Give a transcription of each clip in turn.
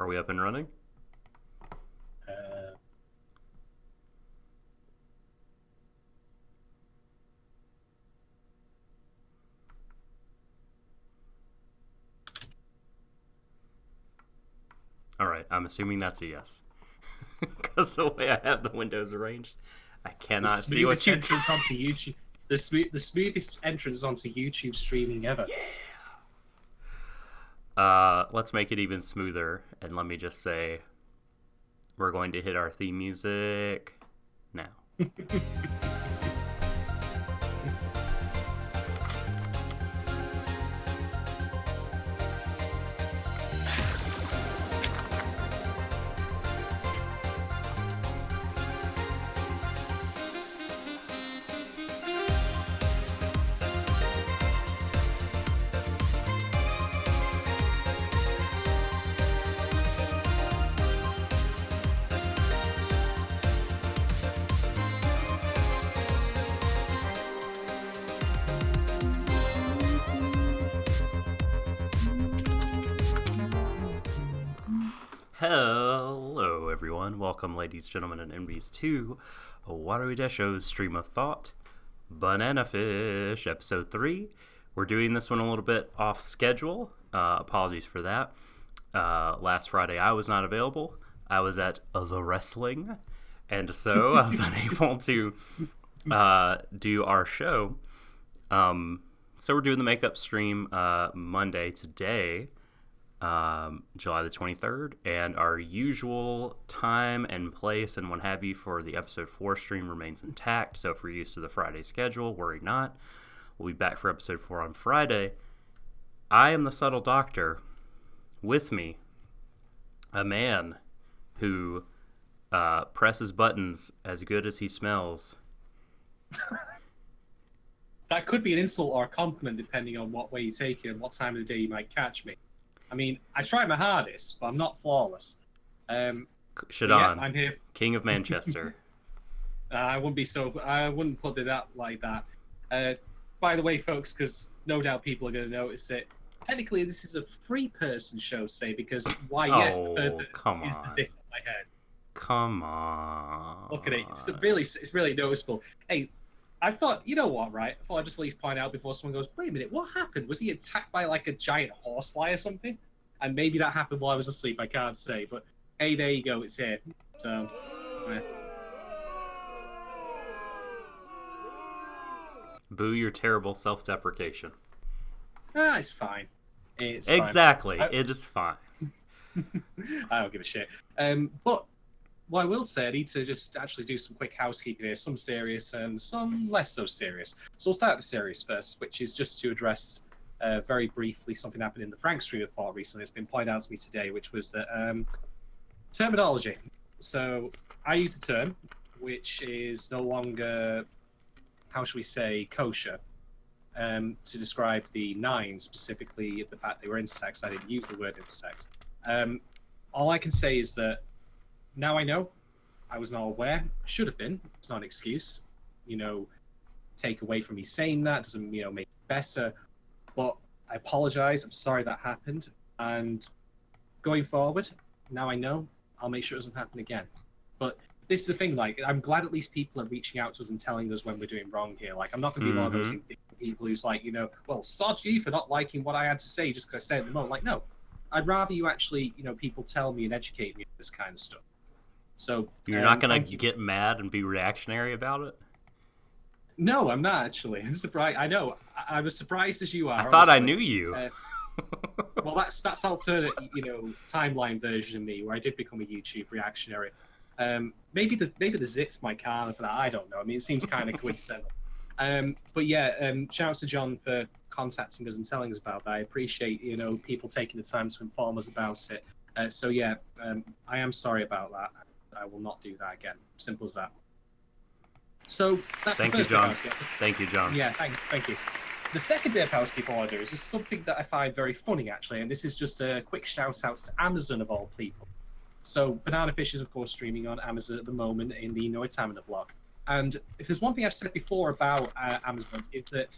Are we up and running? All right, I'm assuming that's a yes. Because the way I have the windows arranged, I cannot see what you do. Onto YouTube. The smoothest entrance onto YouTube streaming ever. Yeah. Let's make it even smoother, and let me just say, we're going to hit our theme music now. Hello, everyone. Welcome, ladies, gentlemen, and MBs, to Warui Deshou's Stream of Thought, Banana Fish, Episode 3. We're doing this one a little bit off schedule. Apologies for that. Last Friday, I was not available. I was at the wrestling, and so I was unable to do our show. So we're doing the makeup stream Monday today. July the 23rd, and our usual time and place and what have you for the episode 4 stream remains intact. So if we're used to the Friday schedule, worry not. We'll be back for episode 4 on Friday. I am the subtle doctor. With me, a man who presses buttons as good as he smells. That could be an insult or a compliment depending on what way you take it and what time of the day you might catch me. I mean, I try my hardest, but I'm not flawless. Shadon, yeah, I'm here. King of Manchester. I wouldn't put it out like that. By the way, folks, because no doubt people are going to notice it. Technically, this is a three-person show, say, because why? Yes, the third is the zit on my head. Come on. Look at it. It's really noticeable. Hey. I thought, you know what, right? I thought I'd just at least point out before someone goes, wait a minute, what happened? Was he attacked by like a giant horsefly or something? And maybe that happened while I was asleep, I can't say. But hey, there you go, it's here. So, yeah. Boo your terrible self-deprecation. It's fine. It's exactly. Fine. It is fine. I don't give a shit. But what I will say, I need to just actually do some quick housekeeping here, some serious and some less so serious. So we'll start with the serious first, which is just to address very briefly something happened in the Frank Stream of Thought recently. It's been pointed out to me today, which was that terminology. So I use the term, which is no longer, how should we say, kosher, to describe the nines, specifically the fact they were intersex. I didn't use the word intersex. All I can say is that now I know. I was not aware. Should have been. It's not an excuse. Take away from me saying that doesn't, make it better. But I apologize. I'm sorry that happened. And going forward, now I know. I'll make sure it doesn't happen again. But this is the thing. Like, I'm glad at least people are reaching out to us and telling us when we're doing wrong here. Like, I'm not going to be one of those people who's like, well, sod you for not liking what I had to say just because I said it at the moment. Like, no. I'd rather you actually, people tell me and educate me on this kind of stuff. So you're not going to get mad and be reactionary about it? No, I'm not actually. I'm surprised. I know. I was surprised as you are. I thought I knew you. Well, that's alternate, timeline version of me where I did become a YouTube reactionary. Maybe the zits my karma for that. I don't know. I mean, it seems kind of coincidental. But yeah, shout out to John for contacting us and telling us about that. I appreciate people taking the time to inform us about it. So yeah, I am sorry about that. I will not do that again. Simple as that. So that's Thank the first you, John. bit of housekeeping. Thank you, John. Yeah, thank you. The second bit of housekeeping I want to do is just something that I find very funny, actually, and this is just a quick shout-out to Amazon, of all people. So Banana Fish is, of course, streaming on Amazon at the moment in the Noitamina blog. And if there's one thing I've said before about Amazon is that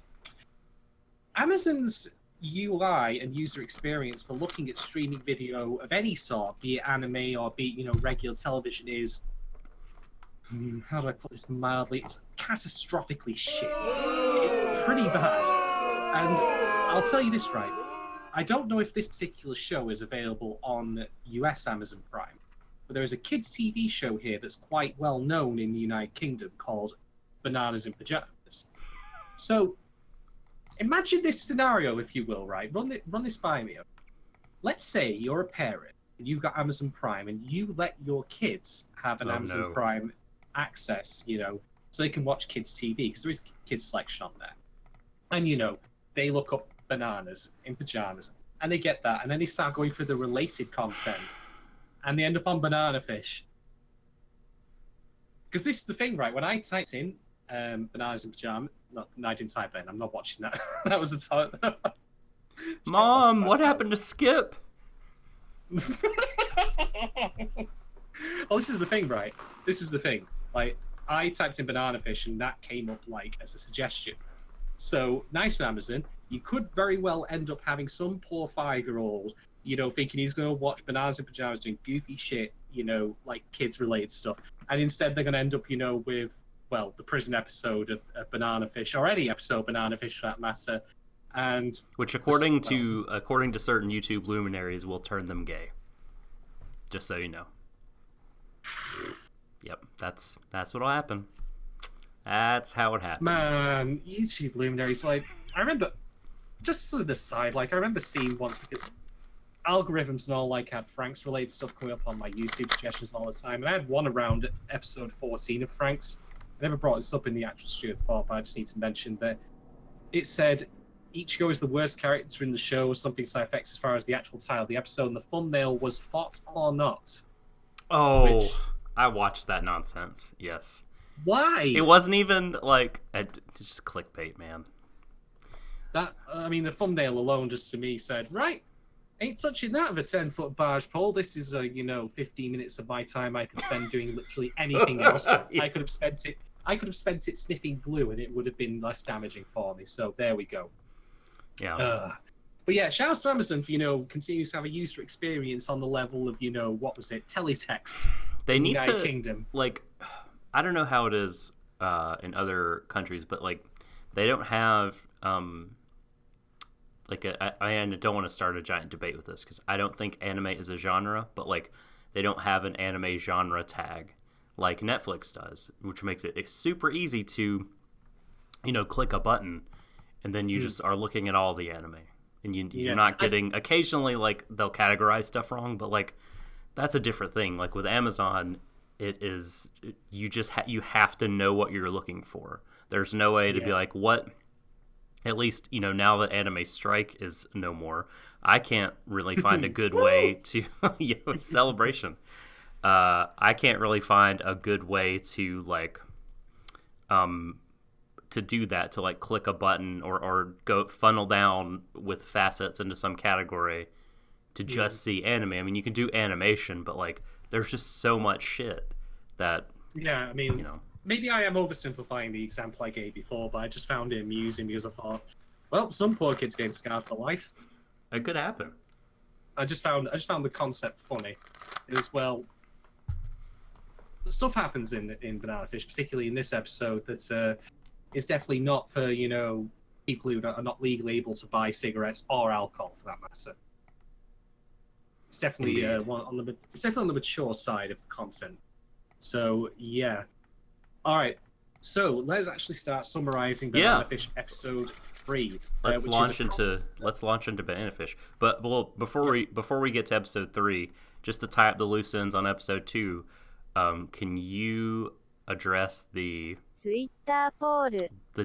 Amazon's UI and user experience for looking at streaming video of any sort, be it anime or be it, regular television, is, how do I put this mildly? It's catastrophically shit. It's pretty bad. And I'll tell you this, right? I don't know if this particular show is available on US Amazon Prime, but there is a kids' TV show here that's quite well known in the United Kingdom called Bananas in Pajamas. So, imagine this scenario, if you will, right? Run this by me. Let's say you're a parent and you've got Amazon Prime and you let your kids have an Amazon Prime access, so they can watch kids' TV because there is kids' selection on there. And, they look up bananas in pajamas and they get that and then they start going through the related content and they end up on Banana Fish. Because this is the thing, right? When I typed in bananas in pajamas, no, I didn't type that in. I'm not watching that. That was the time. Mom, what happened to Skip? Well, this is the thing, right? This is the thing. Like, I typed in Banana Fish and that came up like as a suggestion. So, nice with Amazon. You could very well end up having some poor 5-year-old, thinking he's going to watch Bananas in Pajamas doing goofy shit, like kids-related stuff. And instead they're going to end up, with, well, the prison episode of Banana Fish, or any episode of Banana Fish for that matter. And which, according to certain YouTube luminaries, will turn them gay. Just so you know. Yep, that's what'll happen. That's how it happens. Man, YouTube luminaries, like, I remember, just sort of this side, like, I remember seeing once, because algorithms and all, like, had Frank's related stuff coming up on my YouTube suggestions all the time, and I had one around episode 14 of Frank's. I never brought this up in the actual studio before, but I just need to mention that it said Ichigo is the worst character in the show, or something to that effect as far as the actual title of the episode, and the thumbnail was Thought or Not. Oh, I watched that nonsense, yes. Why? It wasn't even, like, just clickbait, man. That, the thumbnail alone just to me said, right, ain't touching that with a 10-foot barge pole. This is, 15 minutes of my time I could spend doing literally anything else. Yeah. I could have spent it sniffing glue and it would have been less damaging for me. So there we go. Yeah. But yeah, shout out to Amazon for, continues to have a user experience on the level of, what was it, teletext. They need United to, Kingdom. Like, I don't know how it is in other countries, but, like, they don't have, I don't want to start a giant debate with this, because I don't think anime is a genre, but, like, they don't have an anime genre tag like Netflix does, which makes it super easy to, click a button, and then you just are looking at all the anime. And you're not getting, occasionally, like, they'll categorize stuff wrong, but, like, that's a different thing. Like, with Amazon, it is, you have to know what you're looking for. There's no way to be like, what, at least, now that Anime Strike is no more, I can't really find a good way to, celebration. I can't really find a good way to, like, to do that, to, like, click a button or go funnel down with facets into some category to just see anime. I mean, you can do animation, but, like, there's just so much shit that, maybe I am oversimplifying the example I gave before, but I just found it amusing because I thought, well, some poor kid's getting scarred for life. It could happen. I just found the concept funny. As well, stuff happens in Banana Fish, particularly in this episode, that is definitely not for, people who are not legally able to buy cigarettes or alcohol, for that matter. It's definitely on the mature side of the content. So yeah. All right. So let's actually start summarizing Banana Fish episode 3. Let's launch into Banana Fish. But before we get to episode 3, just to tie up the loose ends on episode 2, can you address the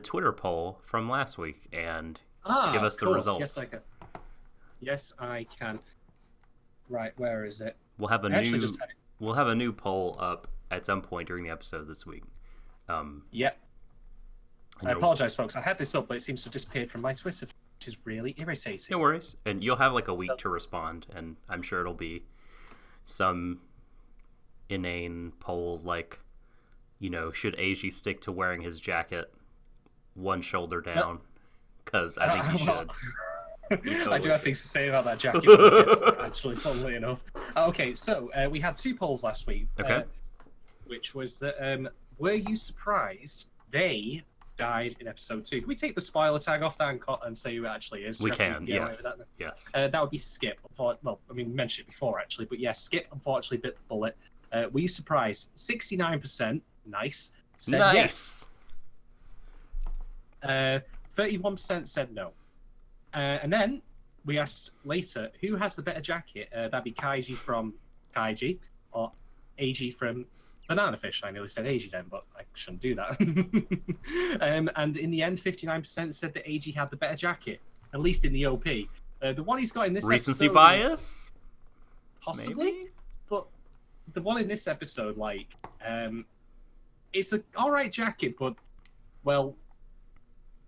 Twitter poll from last week and give us the results? Yes, I can. Yes, I can. Right, where is it? We'll have a new poll up at some point during the episode this week. Yep. I apologize, folks. I had this up, but it seems to have disappeared from my Twitter, which is really irritating. No worries. And you'll have like a week to respond, and I'm sure it'll be some inane poll like, should Eiji stick to wearing his jacket one shoulder down? Because I think he should. Totally I do have should. things to say about that jacket when it gets there, actually, funnily enough. Okay, so we had 2 polls last week, Okay. which was that were you surprised they died in episode 2? Can we take the spoiler tag off that and say who it actually is? We can, yes. Yes. That would be Skip. Well, I mean, we mentioned it before, actually, but yeah, Skip unfortunately bit the bullet. Were you surprised? 69%, nice, said yes. 31% said no. And then we asked later, who has the better jacket? That'd be Kaiji from Kaiji, or Eiji from Banana Fish. I nearly said Eiji then, but I shouldn't do that. And in the end, 59% said that Eiji had the better jacket, at least in the OP. The one he's got in this Recency episode bias? possibly, Maybe? but the one in this episode, like, it's an alright jacket, but, well,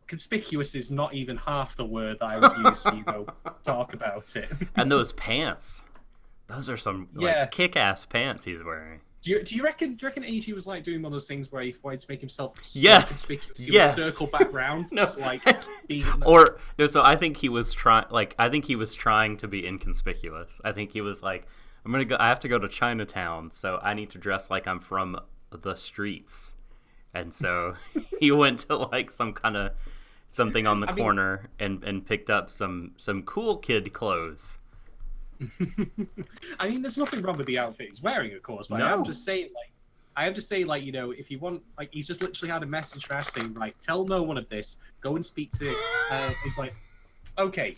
conspicuous is not even half the word that I would use to talk about it. And those pants. Those are some kick-ass pants he's wearing. Do you reckon Eiji was like doing one of those things where he wanted to make himself so conspicuous? He would circle back round to like be so I think he was trying to be inconspicuous. I think he was like, I have to go to Chinatown, so I need to dress like I'm from the streets. And so he went to like some kind of something on the corner and picked up some cool kid clothes. I mean, there's nothing wrong with the outfit he's wearing, of course, but No. I am just saying, you know, if you want, like, he's just literally had a message from Ash saying, right, tell no one of this, go and speak to, he's like, okay,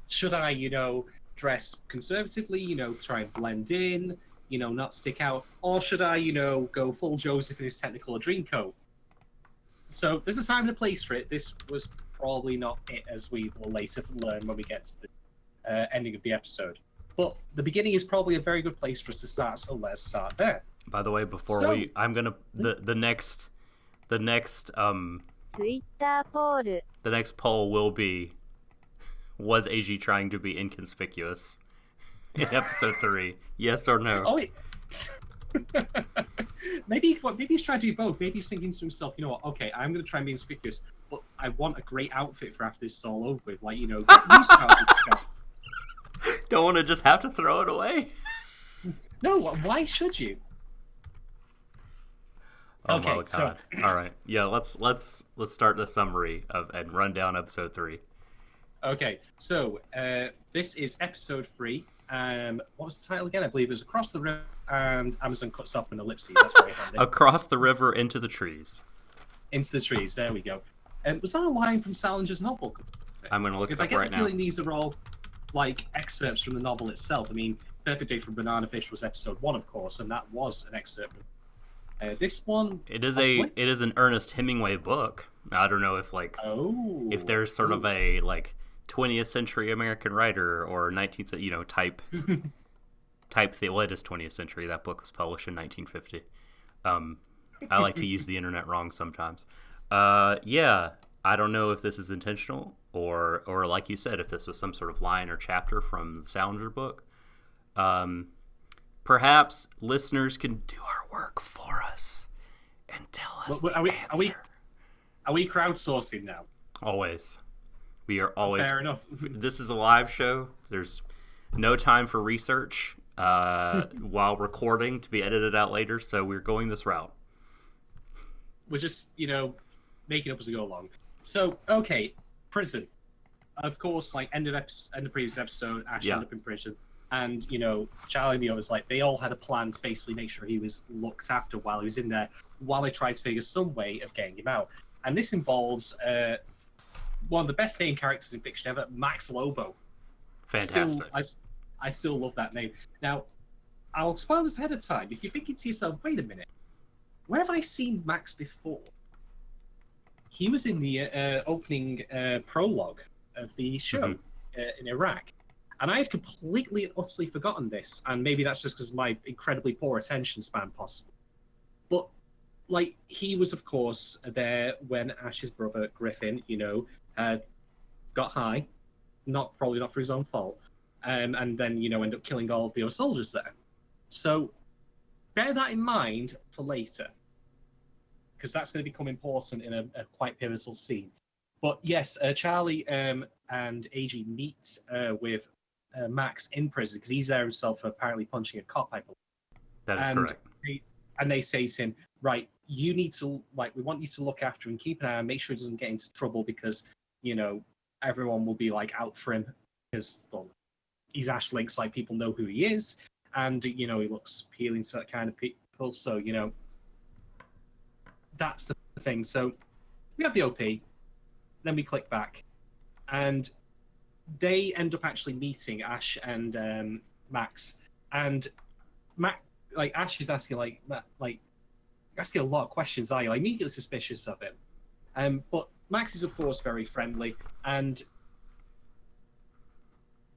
should I, you know, dress conservatively, you know, try and blend in, you know, not stick out, or should I, you know, go full Joseph in his Technicolor Dreamcoat? So there's a time and a place for it. This was probably not it, as we will later learn when we get to the ending of the episode. But the beginning is probably a very good place for us to start, so let's start there. By the way, before the next Twitter poll. the next poll will be, was Eiji trying to be inconspicuous in episode 3? Yes or no? Oh, maybe he's trying to do both. Maybe he's thinking to himself, you know what? Okay, I'm going to try and be conspicuous, but I want a great outfit for after this is all over with. Like, you know, get used to how it's going. Don't want to just have to throw it away. No, why should you? Oh Okay, my god! so- All right, yeah. Let's start the summary and run down episode 3. Okay, so this is episode 3. What was the title again? I believe it was Across the River and Amazon Cuts Off an Ellipse. That's what I found it. Across the river into the trees. Into the trees. There we go. Was that a line from Salinger's novel? I'm going to look it Because I up get right the now. feeling these are all like excerpts from the novel itself. I mean, Perfect Day from Banana Fish was episode 1, of course, and that was an excerpt. This one, It is possibly? it is an Ernest Hemingway book. I don't know if if there's sort of a 20th century American writer or 19th, you know, type well, it is 20th century. That book was published in 1950. I like to use the internet wrong sometimes. Yeah, I don't know if this is intentional or like you said, if this was some sort of line or chapter from the Salinger book. Perhaps listeners can do our work for us and tell us the answer. Are we crowdsourcing now? Always. We are always. Fair enough. This is a live show. There's no time for research while recording to be edited out later, so we're going this route. We're just, you know, making up as we go along. So, okay, prison. Of course, like, end of previous episode, Ash ended up in prison. And, you know, Charlie and the others, like, they all had a plan to basically make sure he was looked after while he was in there, while they tried to figure some way of getting him out. And this involves one of the best named characters in fiction ever, Max Lobo. Fantastic. I still love that name. Now, I'll spoil this ahead of time. If you're thinking to yourself, wait a minute, where have I seen Max before? He was in the opening prologue of the show in Iraq. And I had completely and utterly forgotten this. And maybe that's just because of my incredibly poor attention span, possibly. But, like, he was, of course, there when Ash's brother, Griffin, you know, got high. Probably not for his own fault. And then, you know, end up killing all of the other soldiers there. So, bear that in mind for later. Because that's going to become important in a quite pivotal scene. But yes, Charlie and Eiji meet with Max in prison because he's there himself apparently punching a cop, I believe. That is correct. They say to him, right, you need to, like, we want you to look after him, keep an eye on, make sure he doesn't get into trouble because, you know, everyone will be, like, out for him because, well, he's Ash Links, like, people know who he is, and, you know, he looks appealing to that kind of people, so, you know, that's the thing. So we have the OP, then we click back, and they end up actually meeting Ash and Max, and like Ash is asking like you're asking a lot of questions, are you? Like, immediately suspicious of him. But Max is of course very friendly, and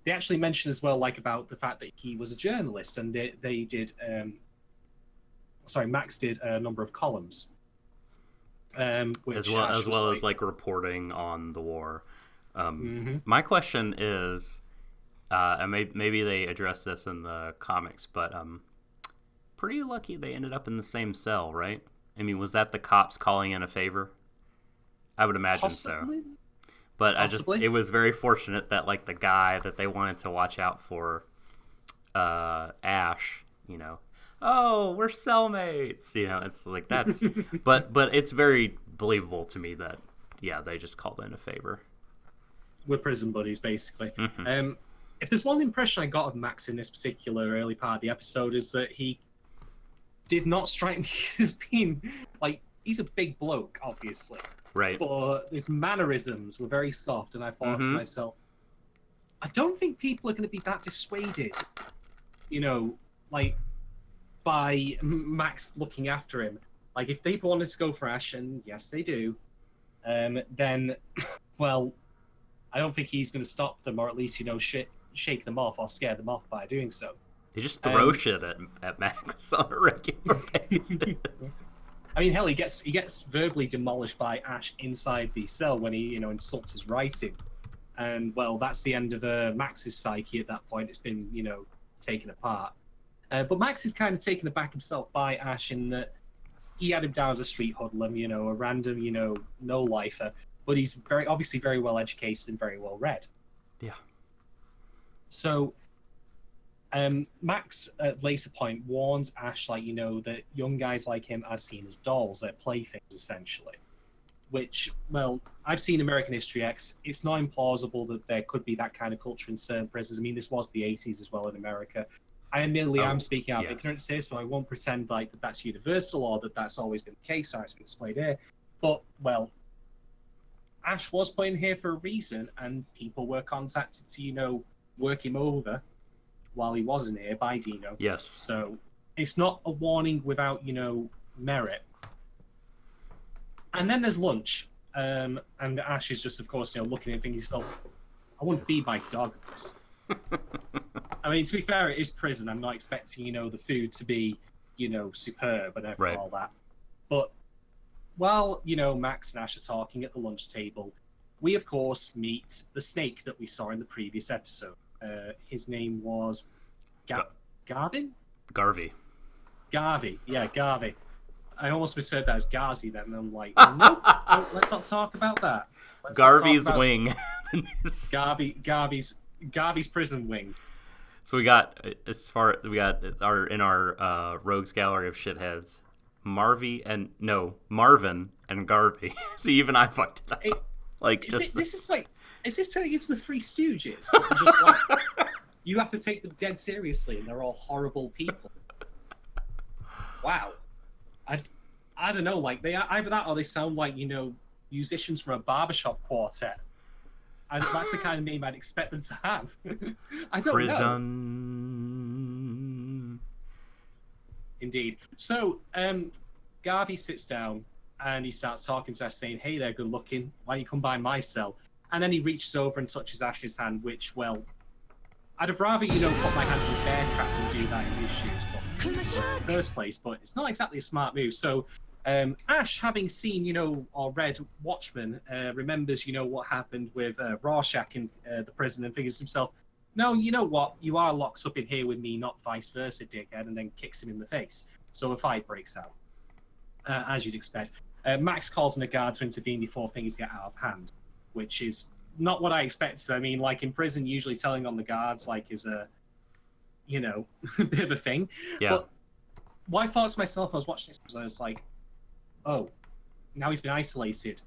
they actually mention as well like about the fact that he was a journalist, and they did Max did a number of columns. Which as well as like reporting on the war. My question is, and maybe they address this in the comics, but pretty lucky they ended up in the same cell, right? I mean, was that the cops calling in a favor? I would imagine Possibly. So. But Possibly. it was very fortunate that like the guy that they wanted to watch out for, Ash, you know, oh, we're cellmates, you know, it's like that's, but it's very believable to me that, yeah, they just called in a favor. We're prison buddies, basically. Mm-hmm. If there's one impression I got of Max in this particular early part of the episode is that he did not strike me as being, like, he's a big bloke, obviously. Right. But his mannerisms were very soft, and I thought to myself, I don't think people are going to be that dissuaded, you know, like, by Max looking after him. Like, if they wanted to go for Ash, and yes, they do, then, well, I don't think he's going to stop them, or at least, you know, shake them off or scare them off by doing so. They just throw shit at Max on a regular basis. I mean, hell, he gets verbally demolished by Ash inside the cell when he, you know, insults his writing, and well, that's the end of Max's psyche at that point. It's been, you know, taken apart. But Max is kind of taken aback himself by Ash in that he had him down as a street hoodlum, you know, a random, you know, no-lifer, but he's obviously very well educated and very well read. Yeah. So Max at a later point warns Ash, like, you know, that young guys like him are seen as dolls, they're playthings essentially. Which, well, I've seen American History X. It's not implausible that there could be that kind of culture in certain prisons. I mean, this was the 80s as well in America. I admittedly am speaking out of ignorance here, so I won't pretend like that that's universal or that that's always been the case or it's been displayed here. But, well, Ash was put in here for a reason, and people were contacted to, you know, work him over while he wasn't here by Dino. Yes. So it's not a warning without, you know, merit. And then there's lunch, and Ash is just, of course, you know, looking and thinking, "Oh, I wouldn't feed my dog this." I mean, to be fair, it is prison. I'm not expecting, you know, the food to be, you know, superb and everything, all that. But while, you know, Max and Ash are talking at the lunch table, we, of course, meet the snake that we saw in the previous episode. His name was Garvin? Garvey. Garvey, yeah, Garvey. I almost misheard that as Ghazi then, and I'm like, nope, let's not talk about that. Garvey's wing. Garvey's prison wing. So we got in our rogues gallery of shitheads, Marvin and Garvey. See, even I fucked it up. Is this turning into the Three Stooges? Just like, you have to take them dead seriously, and they're all horrible people. Wow. I don't know, like, they either that or they sound like, you know, musicians from a barbershop quartet. And that's the kind of name I'd expect them to have. I don't know. Indeed. So, Garvey sits down and he starts talking to Ash, saying, "Hey there, good looking. Why don't you come by my cell?" And then he reaches over and touches Ash's hand, which, well, I'd have rather, you know, put my hand in a bear trap than do that in his shoes, but in the first place, but it's not exactly a smart move. So Ash, having seen, you know, or read Watchmen, remembers, you know, what happened with Rorschach in the prison and figures to himself, no, you know what, you are locked up in here with me, not vice versa, dickhead, and then kicks him in the face. So a fight breaks out, as you'd expect. Max calls in a guard to intervene before things get out of hand. which is not what I expected. I mean, like in prison, usually telling on the guards like is a, you know, a bit of a thing. Yeah. But what I thought to myself, I was watching this, was I was like, oh, now he's been isolated.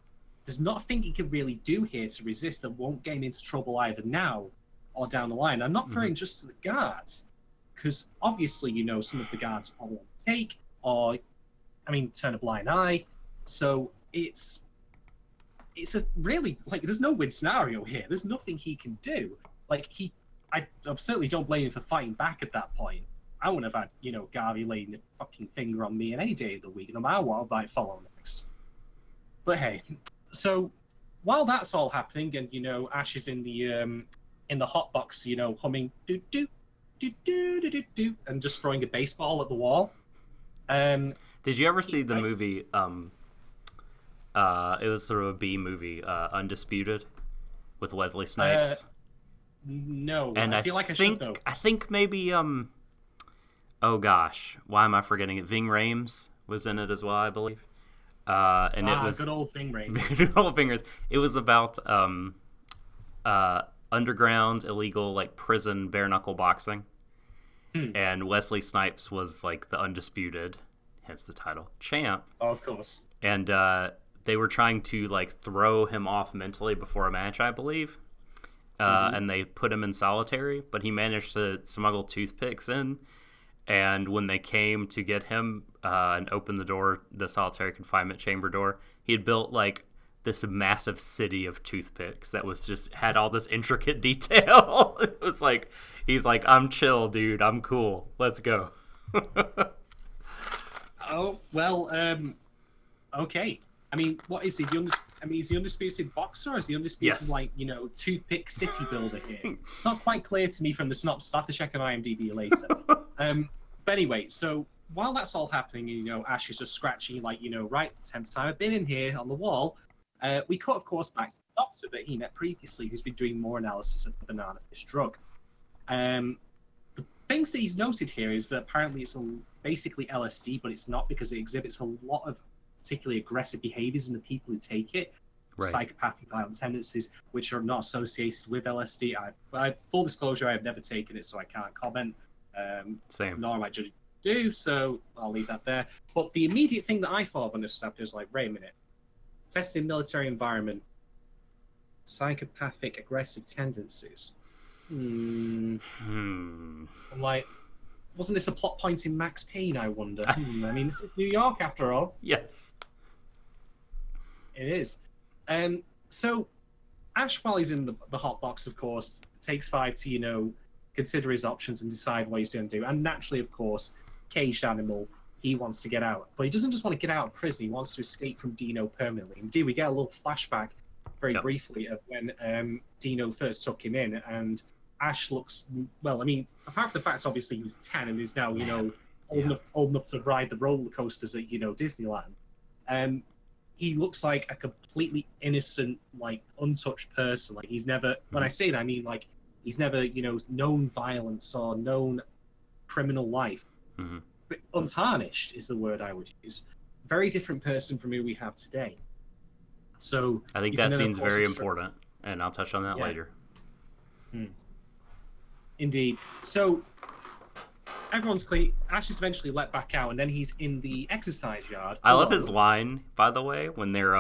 There's nothing he can really do here to resist that won't get him into trouble either now or down the line. I'm not referring just to the guards, because obviously, you know, some of the guards probably won't take, or, I mean, turn a blind eye. So it's a really, like, there's no win scenario here. There's nothing he can do. Like, I certainly don't blame him for fighting back at that point. I wouldn't have had, you know, Garvey laying a fucking finger on me in any day of the week, no matter what I might follow next. But hey, so while that's all happening, and, you know, Ash is in the hot box, you know, humming do do do do do do do, and just throwing a baseball at the wall. Did you ever see the movie? It was sort of a B movie, Undisputed, with Wesley Snipes. No, and I feel like I should though. I think maybe oh gosh, why am I forgetting it? Ving Rhames was in it as well, I believe. And it was good old Ving Rhames. Good old fingers. It was about underground illegal like prison bare knuckle boxing. And Wesley Snipes was like the undisputed, hence the title, champ. Oh, of course. And they were trying to like throw him off mentally before a match, I believe. And they put him in solitary, but he managed to smuggle toothpicks in. And when they came to get him and open the door, the solitary confinement chamber door, he had built like this massive city of toothpicks that was just had all this intricate detail. It was like, he's like, I'm chill, dude. I'm cool. Let's go. Oh, well, okay. I mean, what is he? Is he undisputed boxer, or is he undisputed, like, you know, toothpick city builder here? It's not quite clear to me from the synopsis. I'll have to check on IMDb later. But anyway, so while that's all happening, you know, Ash is just scratching, like, you know, right, 10th time I've been in here on the wall. We cut, of course, back to the doctor that he met previously, who's been doing more analysis of the banana fish drug. The things that he's noted here is that apparently it's basically LSD, but it's not, because it exhibits a lot of particularly aggressive behaviors in the people who take it, psychopathic violent tendencies, which are not associated with LSD. Full disclosure, I have never taken it, so I can't comment. Same. Nor am I judging to do, so I'll leave that there. But the immediate thing that I thought of when this happened was like, wait a minute. Testing military environment, psychopathic aggressive tendencies. I'm like, wasn't this a plot point in Max Payne, I wonder? I mean, it's New York after all. Yes. It is. So, Ash, while he's in the hot box, of course, takes 5 to, you know, consider his options and decide what he's going to do. And naturally, of course, caged animal, he wants to get out. But he doesn't just want to get out of prison, he wants to escape from Dino permanently. Indeed, we get a little flashback very briefly of when Dino first took him in, and Ash looks, well, I mean, apart from the fact obviously he was 10 and is now, you know, old enough to ride the roller coasters at, you know, Disneyland, he looks like a completely innocent, like, untouched person. Like, he's never, when I say that, I mean, like, he's never, you know, known violence or known criminal life. But untarnished is the word I would use. Very different person from who we have today. So I think that scene's very important, and I'll touch on that later. Indeed. So everyone's clean. Ash is eventually let back out, and then he's in the exercise yard. I love his line, by the way, when they're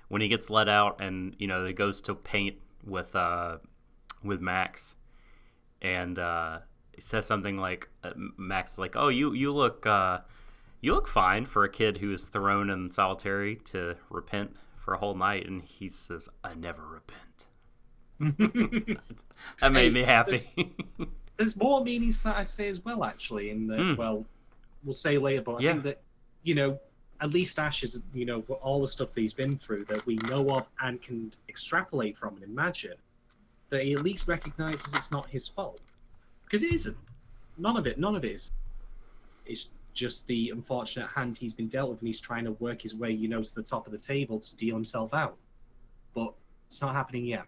when he gets let out, and you know, he goes to paint with Max, and he says something like, Max is like, "Oh, you look fine for a kid who was thrown in solitary to repent for a whole night," and he says, "I never repent." That made me happy. There's more meanings that I say as well, actually, in the well, we'll say later, but I think that, you know, at least Ash is, you know, for all the stuff that he's been through that we know of and can extrapolate from and imagine, that he at least recognizes it's not his fault. Because it isn't. None of it is. It's just the unfortunate hand he's been dealt with, and he's trying to work his way, you know, to the top of the table to deal himself out. But it's not happening yet.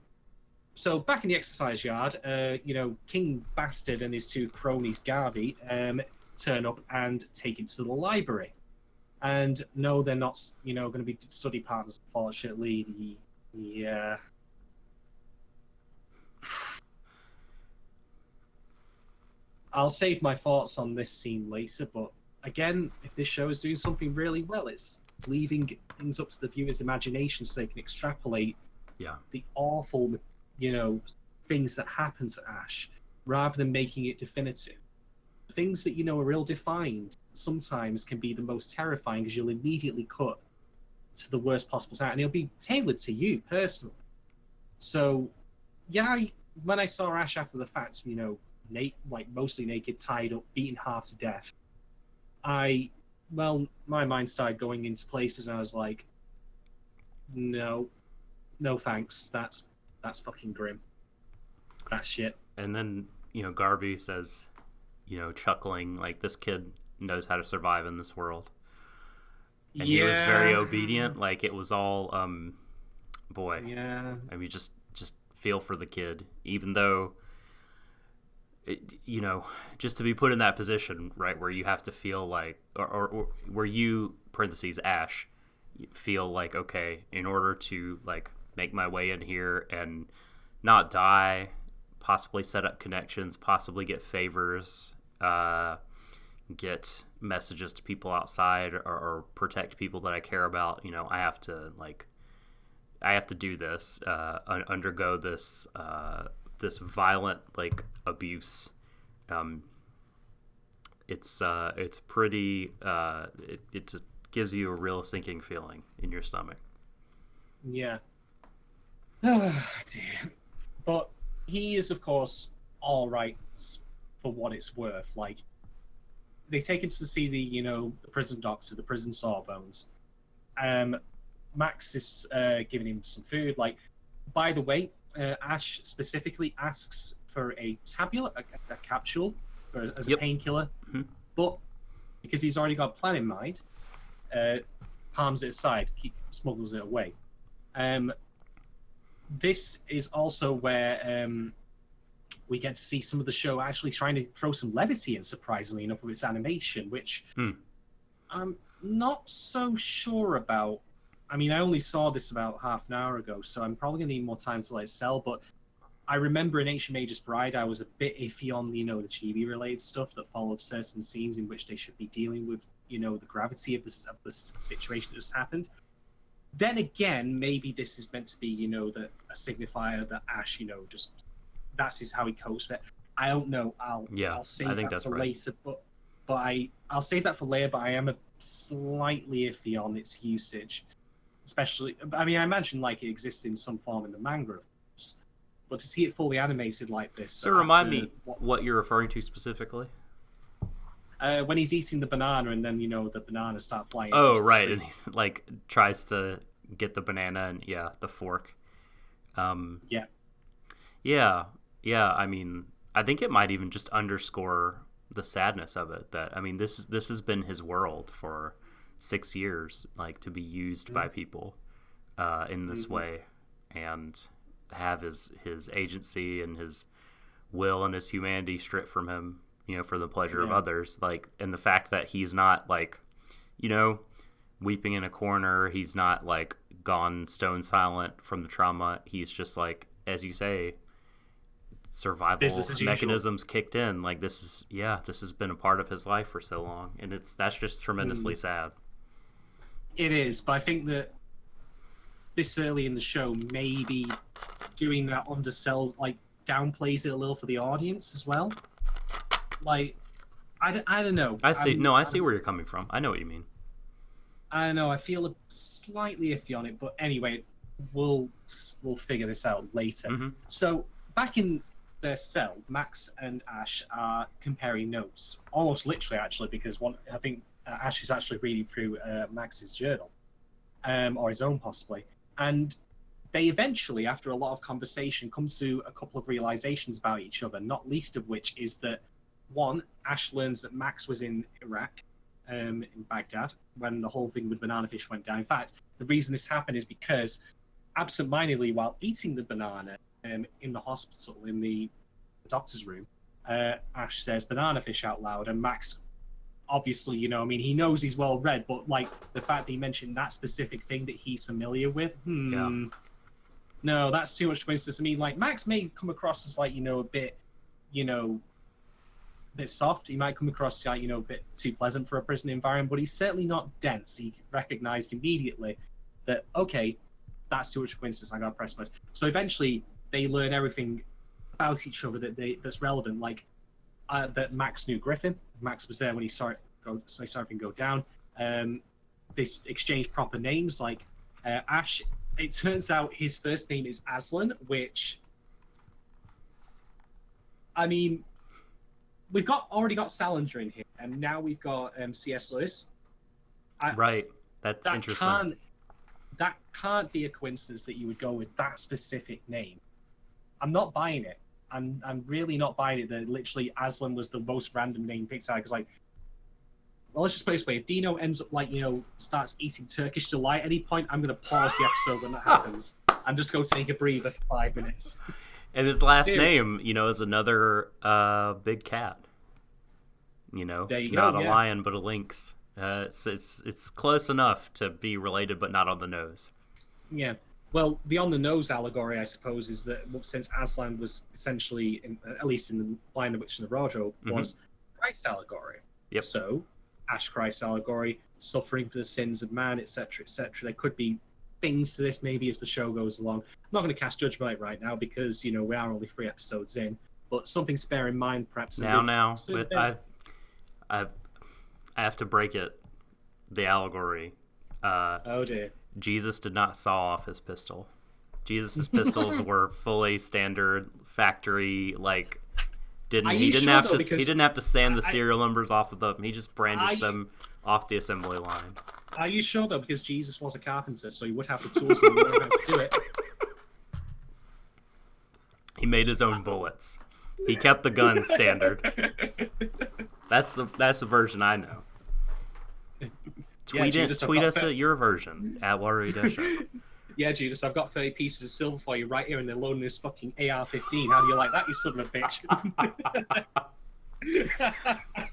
So back in the exercise yard, you know, King Bastard and his 2 cronies, Garvey, turn up and take him to the library. And no, they're not, you know, going to be study partners, unfortunately. The Yeah. I'll save my thoughts on this scene later, but again, if this show is doing something really well, it's leaving things up to the viewer's imagination so they can extrapolate the awful, things that happen to Ash, rather than making it definitive. Things that are ill-defined sometimes can be the most terrifying, because you'll immediately cut to the worst possible time, and it'll be tailored to you personally. So, yeah, when I saw Ash after the fact, mostly naked, tied up, beaten half to death, my mind started going into places, and I was like, no thanks, that's fucking grim. That shit. And then, Garvey says, chuckling, like, this kid knows how to survive in this world. And he was very obedient, like, it was all, boy. Yeah. I mean, just feel for the kid, even though, just to be put in that position, right, where you have to feel like, or where you, parentheses, Ash, feel like, okay, in order to, like, make my way in here and not die, possibly set up connections, possibly get favors, get messages to people outside, or protect people that I care about, I have to do this, undergo this violent, like, abuse. It's pretty, it just gives you a real sinking feeling in your stomach. Yeah. Oh, dear. But he is, of course, all right for what it's worth. Like, they take him to see the prison doctor, the prison sawbones. Max is giving him some food. Like, by the way, Ash specifically asks for a tabula, a capsule, as a painkiller. Mm-hmm. But because he's already got a plan in mind, palms it aside, smuggles it away. This is also where we get to see some of the show actually trying to throw some levity in, surprisingly enough, with its animation, which I'm not so sure about. I mean, I only saw this about half an hour ago, so I'm probably going to need more time to let it sell, but I remember in Ancient Mage's Bride, I was a bit iffy on, the chibi-related stuff that followed certain scenes in which they should be dealing with, the gravity of the situation that just happened. Then again, maybe this is meant to be, a signifier that Ash, just that's how he copes with it. I don't know. I'll save that for later. But I'll save that for later. But I am slightly iffy on its usage, especially. I mean, I imagine like it exists in some form in the manga, of course. But to see it fully animated like this. So remind me what you're referring to specifically. When he's eating the banana, and then the bananas start flying. Oh, right, and he like tries to get the banana and the fork. Yeah. I mean, I think it might even just underscore the sadness of it. That, I mean, this has been his world for 6 years, like, to be used by people in this way, and have his agency and his will and his humanity stripped from him, for the pleasure of others. Like, and the fact that he's not, like, weeping in a corner, he's not, like, gone stone silent from the trauma. He's just, like, as you say, survival mechanisms kicked in. Like, this has been a part of his life for so long, and that's just tremendously sad. It is, but I think that this early in the show, maybe doing that undersells, like, downplays it a little for the audience as well. Like, I don't know. I see where you're coming from. I know what you mean. I don't know. I feel slightly iffy on it, but anyway, we'll figure this out later. Mm-hmm. So back in their cell, Max and Ash are comparing notes, almost literally, actually, because I think Ash is actually reading through Max's journal, or his own possibly, and they eventually, after a lot of conversation, come to a couple of realizations about each other. Not least of which is that, one, Ash learns that Max was in Iraq, in Baghdad, when the whole thing with banana fish went down. In fact, the reason this happened is because, absentmindedly, while eating the banana in the hospital, in the doctor's room, Ash says banana fish out loud, and Max, obviously, he knows he's well read, but, like, the fact that he mentioned that specific thing that he's familiar with, No, that's too much coincidence. I mean, like, Max may come across as, like, a bit, a bit soft. He might come across, like, a bit too pleasant for a prison environment, but he's certainly not dense. He recognized immediately that, okay, that's too much coincidence. I gotta press my... So eventually, they learn everything about each other that's relevant. Like, that Max knew Griffin. Max was there when he saw everything go down. They exchanged proper names. Like, Ash, it turns out his first name is Aslan, which, I mean, we've already got Salinger in here, and now we've got C.S. Lewis. Right. That's interesting. That can't be a coincidence that you would go with that specific name. I'm not buying it. I'm really not buying it that literally Aslan was the most random name picked out. Because, like, well, let's just put it this way: if Dino ends up, like, starts eating Turkish delight at any point, I'm going to pause the episode when that happens. I'm just going to take a breather for 5 minutes. And his last name, is another big cat. There you not go, a yeah. lion, but a lynx. It's close enough to be related, but not on the nose. Yeah. Well, the on the nose allegory, I suppose, is that since Aslan was essentially, at least in the Lion, the Witch, and the Wardrobe, was Christ allegory. Yep. So, Ash Christ allegory, suffering for the sins of man, etc., etc. There could be things to this maybe as the show goes along. I'm not going to cast judgment right now because we are only 3 episodes in, but something to bear in mind, perhaps. Now, I have to break it. The allegory. Oh dear. Jesus did not saw off his pistol. Jesus' pistols were fully standard factory. Like, he didn't have to sand the serial numbers off of them. He just brandished them off the assembly line. Are you sure though? Because Jesus was a carpenter, so he would have the tools and know how to do it. He made his own bullets. He kept the gun standard. That's the version I know. Tweet us at your version at Warui Deshou. Yeah, Judas, I've got 30 pieces of silver for you right here, and they're loading this fucking AR-15. How do you like that, you son of a bitch?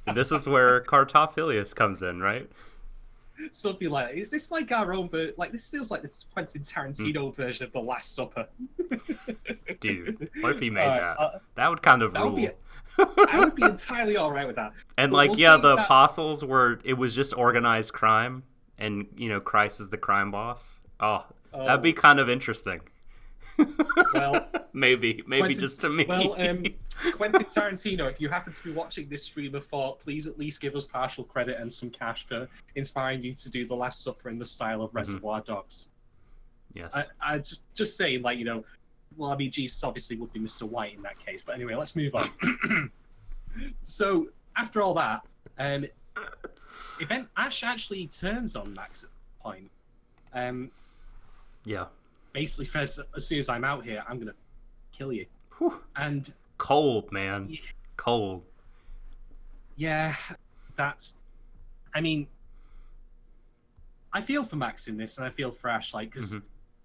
And this is where Cartophilius comes in, right? Something like, is this like our own, but like this feels like the Quentin Tarantino version of The Last Supper? Dude, what if he made that? That would kind of rule. I would be entirely all right with that. And the apostles it was just organized crime, and Christ is the crime boss. Oh, that'd be kind of interesting. Well, maybe just to me. Well, Quentin Tarantino, if you happen to be watching this stream of thought, please at least give us partial credit and some cash for inspiring you to do The Last Supper in the style of Reservoir Dogs. Yes. I just saying, well, I mean, Jesus obviously would be Mr. White in that case. But anyway, let's move on. So, after all that, Ash actually turns on Max at the point. Yeah. Basically says, as soon as I'm out here, I'm going to kill you. Whew. And cold, man. Yeah. Cold. Yeah, I mean, I feel for Max in this, and I feel for Ash, because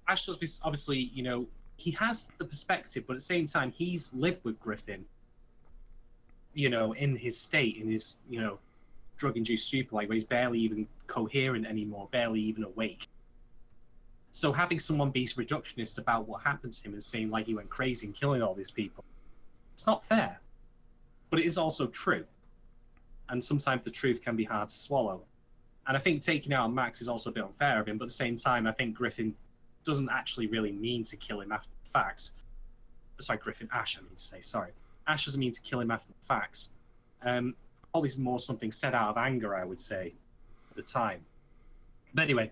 Ash does obviously, he has the perspective, but at the same time, he's lived with Griffin, in his state, in his, drug-induced stupor, where he's barely even coherent anymore, barely even awake. So having someone be reductionist about what happened to him and saying, he went crazy and killing all these people, it's not fair. But it is also true. And sometimes the truth can be hard to swallow. And I think taking out Max is also a bit unfair of him, but at the same time, I think Griffin doesn't actually really mean to kill him after the facts. Sorry, Ash, I mean to say, sorry. Ash doesn't mean to kill him after the facts. Probably more something said out of anger, I would say, at the time. But anyway,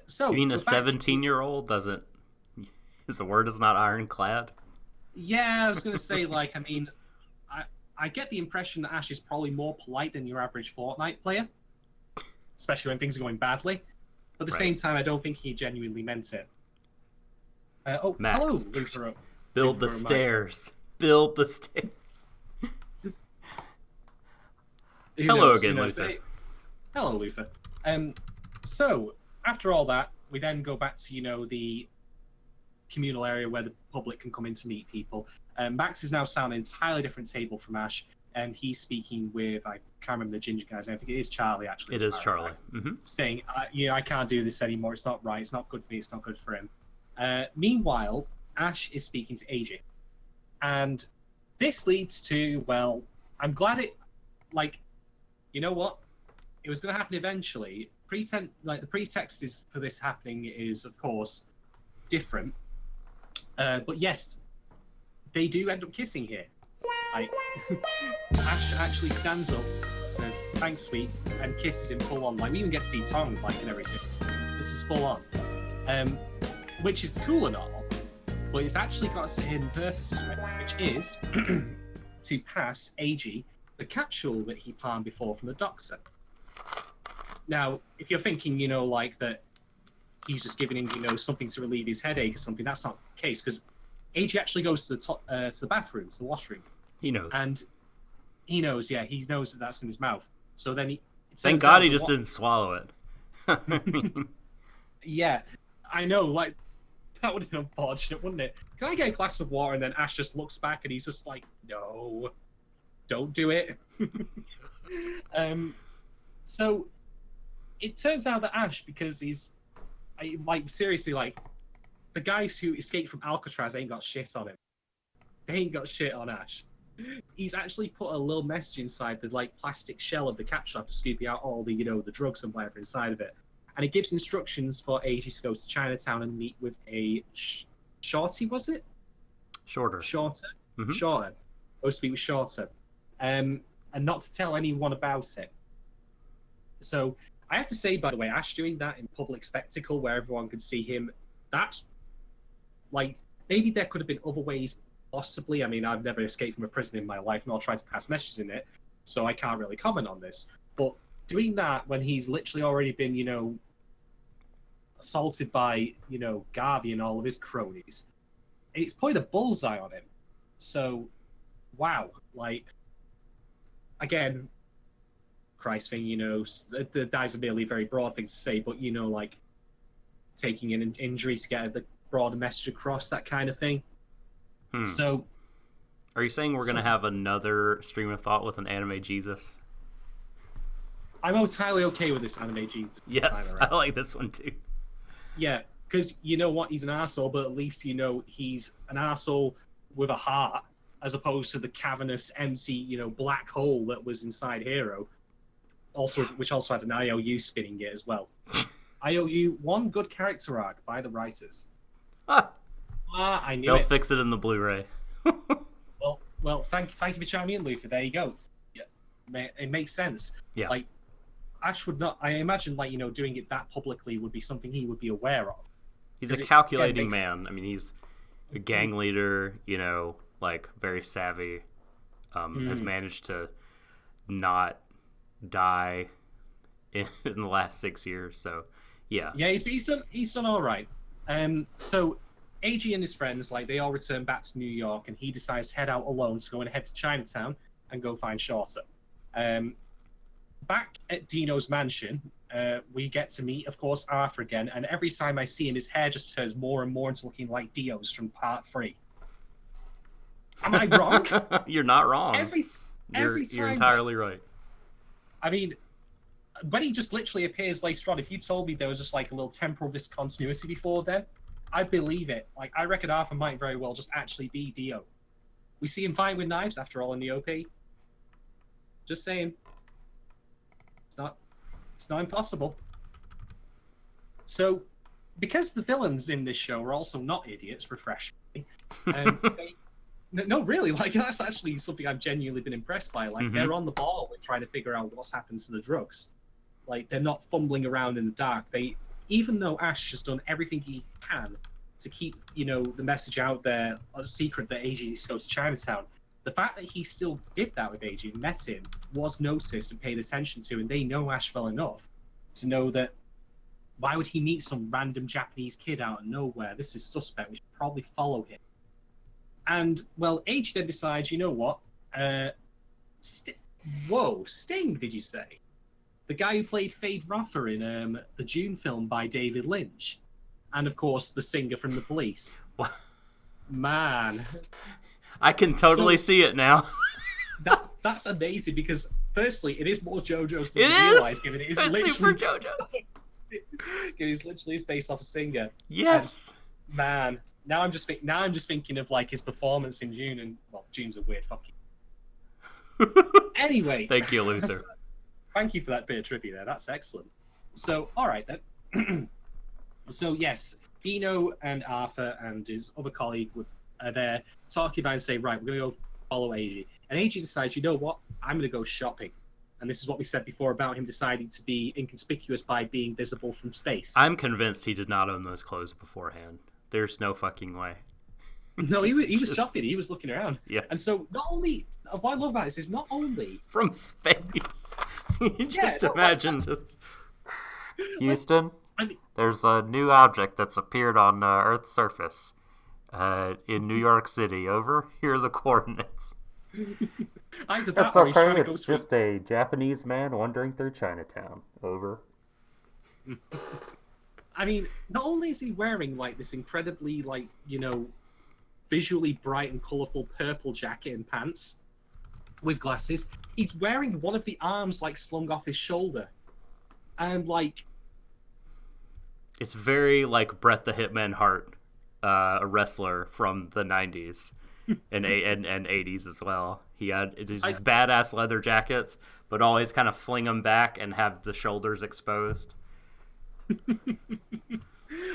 so... You mean a 17-year-old doesn't... His word is not ironclad? Yeah, I was going to say, I mean, I get the impression that Ash is probably more polite than your average Fortnite player, especially when things are going badly. But at the same time, I don't think he genuinely meant it. Max, hello, Luther. Build the stairs. Build the stairs. Hello again, Luther. Hello, Luther. So, after all that, we then go back to, the communal area where the public can come in to meet people. Max is now sat on an entirely different table from Ash, and he's speaking with, I can't remember the ginger guy's name, I think it is Charlie, actually. It is Charlie. Saying, I can't do this anymore, it's not right, it's not good for me, it's not good for him. Meanwhile, Ash is speaking to Eiji. And this leads to, well, I'm glad it, like, you know what? It was going to happen eventually. The pretext is for this happening is, of course, different. But yes, they do end up kissing here. Like, Ash actually stands up, says, "Thanks, sweet," and kisses him full on. Like, we even get to see tongue, like, and everything. This is full on. Which is cool and all, but it's actually got a hidden purpose to it, which is to pass Eiji the capsule that he palmed before from the doctor. Now, if you're thinking, like that he's just giving him, something to relieve his headache or something, that's not the case, because Eiji actually goes to the bathroom, to the washroom. He knows. And he knows, yeah, he knows that that's in his mouth. So then thank God he just didn't swallow it. Yeah, I know, like, that would have been unfortunate, wouldn't it? Can I get a glass of water? And then Ash just looks back and he's just like, no, don't do it. So it turns out that Ash, because he's, like, seriously, like, the guys who escaped from Alcatraz ain't got shit on him. They ain't got shit on Ash. He's actually put a little message inside the, like, plastic shell of the capsule after scooping out all the, the drugs and whatever inside of it. And it gives instructions for Eiji to go to Chinatown and meet with a Shorty, was it? Shorter. Mm-hmm. Shorter. Supposed to be with Shorter. And not to tell anyone about it. So I have to say, by the way, Ash doing that in public spectacle where everyone could see him, that's, like, maybe there could have been other ways, possibly. I mean, I've never escaped from a prison in my life, nor tried to pass messages in it, so I can't really comment on this. But doing that when he's literally already been, assaulted by, Garvey and all of his cronies, it's put a bullseye on him. So, wow. Like, again, Christ thing, that is a merely very broad thing to say, but, like, taking an injury to get the broader message across, that kind of thing. So, are you saying we're going to have another stream of thought with an anime Jesus? I'm entirely okay with this anime Jesus. Yes, I like this one too. Yeah, because you know what? He's an arsehole, but at least he's an arsehole with a heart, as opposed to the cavernous, empty, black hole that was inside Hero. Also, which also had an IOU spinning it as well. IOU, one good character arc by the writers. I knew They'll it. fix it in the Blu-ray. Well, thank you for chiming in, Luffy. There you go. Yeah, it makes sense. Yeah. Like, Ash would not. I imagine, like, doing it that publicly would be something he would be aware of. He's a calculating man. I mean, he's a gang leader. Like, very savvy. Has managed to not die in the last 6 years. So, yeah. Yeah, he's done all right. So Eiji and his friends, like, they all return back to New York, and he decides to head out alone to go and head to Chinatown and go find Shorter. Back at Dino's mansion, we get to meet, of course, Arthur again, and every time I see him, his hair just turns more and more into looking like Dio's from Part 3. Am I wrong? You're not wrong. Every time, you're entirely right. I mean, when he just literally appears later on, if you told me there was just, like, a little temporal discontinuity before then, I'd believe it. Like, I reckon Arthur might very well just actually be Dio. We see him fighting with knives, after all, in the OP. Just saying. It's not impossible. So, because the villains in this show are also not idiots, refreshingly, no, really, like, that's actually something I've genuinely been impressed by. Like, they're on the ball with trying to figure out what's happened to the drugs. Like, they're not fumbling around in the dark. Even though Ash has done everything he can to keep, the message out there, a secret that Eiji goes to Chinatown, the fact that he still did that with Eiji, met him, was noticed and paid attention to, and they know Ash well enough to know that why would he meet some random Japanese kid out of nowhere? This is suspect. We should probably follow him. And, well, Eiji then decides, you know what? Sting, did you say? The guy who played Fade Raffer in the June film by David Lynch. And, of course, the singer from The Police. What? Man. I can totally see it now. That's amazing because, firstly, it is more JoJo's than you realize, given it is it's literally super JoJo's. It's literally based off a singer. Yes. Man, now I'm just thinking of like his performance in June, and well, June's a weird fucking. Anyway, Thank you, Luther. Thank you for that bit of trivia there. That's excellent. So, all right then. So yes, Dino and Arthur and his other colleague are there talking about and say, right, we're gonna go follow Eiji. And Eiji decides, you know what? I'm gonna go shopping. And this is what we said before about him deciding to be inconspicuous by being visible from space. I'm convinced he did not own those clothes beforehand. There's no fucking way. No, he was shopping. He was looking around. Yeah. And so not only what I love about this is not only from space. You just imagine just Houston. There's a new object that's appeared on Earth's surface in New York City. Over here are the coordinates. That's okay. It's just a Japanese man wandering through Chinatown. Over. I mean, not only is he wearing like this incredibly visually bright and colourful purple jacket and pants with glasses, he's wearing one of the arms like slung off his shoulder, and like it's very like Bret the Hitman Hart, a wrestler from the 90s and 80s as well. He had these badass leather jackets, but always kind of fling them back and have the shoulders exposed.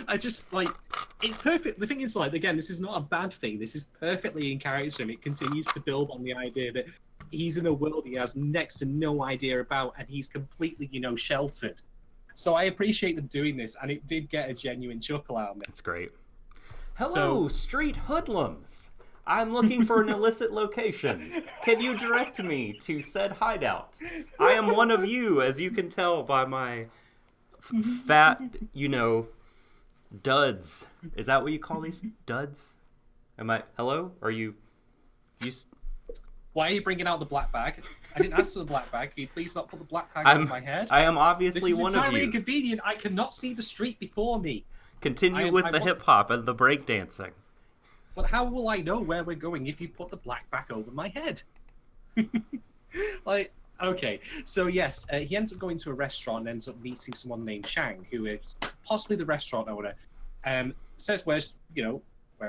I just like it's perfect. The thing is, like, again, this is not a bad thing. This is perfectly in character, and it continues to build on the idea that he's in a world he has next to no idea about, and he's completely, sheltered. So I appreciate them doing this, and it did get a genuine chuckle out of me. That's great. Hello, street hoodlums. I'm looking for an illicit location. Can you direct me to said hideout? I am one of you, as you can tell by my fat, duds. Is that what you call these? Duds? Hello? Are you... Why are you bringing out the black bag? I didn't ask for the black bag. Can you please not put the black bag on my head? I am obviously one of you. This is entirely inconvenient. I cannot see the street before me. Continue with the hip-hop and the breakdancing. But how will I know where we're going if you put the black bag over my head? Okay. So yes, he ends up going to a restaurant and ends up meeting someone named Chang, who is possibly the restaurant owner. Says, where is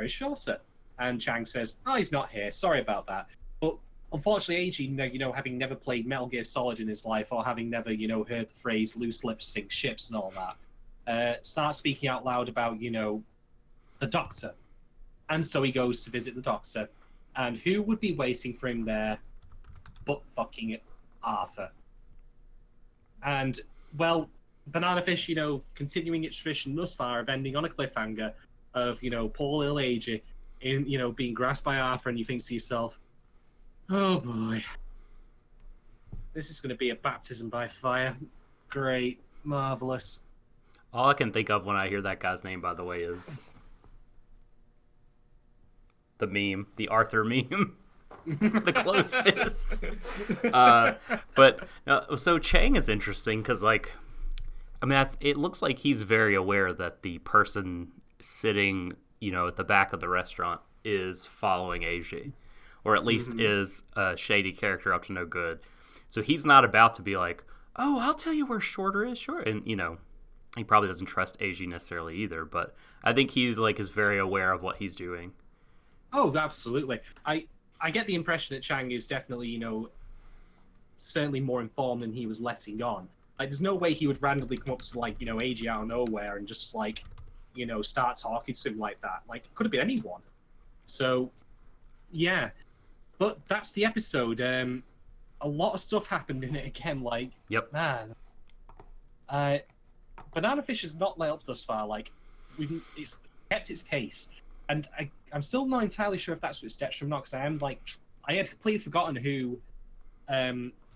Shorter? And Chang says, oh, he's not here. Sorry about that. But unfortunately, Eiji, having never played Metal Gear Solid in his life, or having never, heard the phrase loose lips sink ships and all that, starts speaking out loud about, the doctor. And so he goes to visit the doctor. And who would be waiting for him there but fucking Arthur? And, well, Banana Fish, continuing its tradition thus far of ending on a cliffhanger of, poor little Eiji in, being grasped by Arthur, and you think to yourself, oh boy, this is going to be a baptism by fire. Great. Marvelous. All I can think of when I hear that guy's name, by the way, is the meme, the Arthur meme. The closed fist. So Chang is interesting because, it looks like he's very aware that the person sitting, at the back of the restaurant is following Eiji, or at least is a shady character up to no good. So he's not about to be like, oh, I'll tell you where Shorter is, sure. And, he probably doesn't trust Eiji necessarily either, but I think he's is very aware of what he's doing. Oh, absolutely. I get the impression that Chang is definitely, certainly more informed than he was letting on. There's no way he would randomly come up to, Eiji out of nowhere and just, start talking to him like that. It could have been anyone. So, yeah. But that's the episode. A lot of stuff happened in it again. Yep. Man. Banana Fish has not let up thus far. It's kept its pace. And I'm still not entirely sure if that's what's detriment or not, because I had completely forgotten who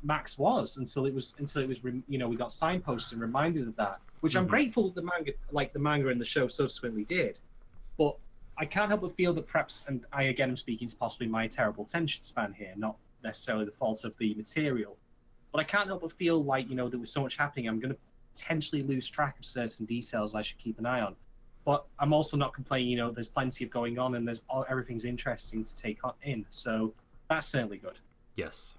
Max was until it was we got signposts and reminded of that, which I'm grateful that the manga and the show subsequently did. But I can't help but feel that perhaps, and I again am speaking to possibly my terrible attention span here, not necessarily the fault of the material, but I can't help but feel there was so much happening, I'm going to potentially lose track of certain details I should keep an eye on. But I'm also not complaining, there's plenty of going on and everything's interesting to take in. So that's certainly good. Yes.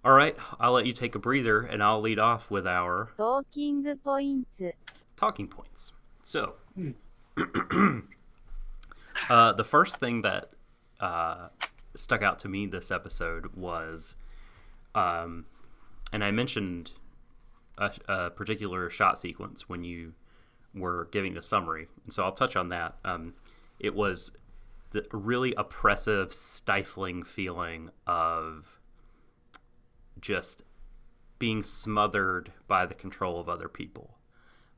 All right, I'll let you take a breather and I'll lead off with our talking points. Talking points. So, The first thing that stuck out to me this episode was, and I mentioned a particular shot sequence when you were giving the summary, and so I'll touch on that. It was the really oppressive, stifling feeling of just being smothered by the control of other people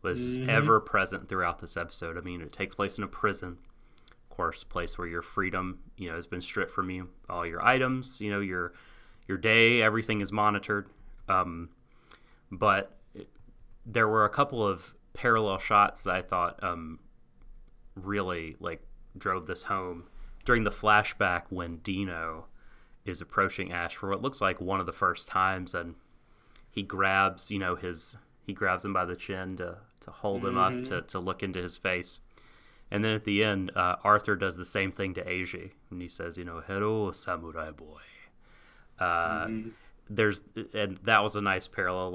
was ever present throughout this episode. I mean, it takes place in a prison, of course, a place where your freedom, has been stripped from you. All your items, your day, everything is monitored. But there were a couple of parallel shots that I thought really drove this home during the flashback when Dino is approaching Ash for what looks like one of the first times, and he grabs he grabs him by the chin to hold him up to look into his face. And then at the end, Arthur does the same thing to Eiji, and he says, "Hello, samurai boy." And that was a nice parallel,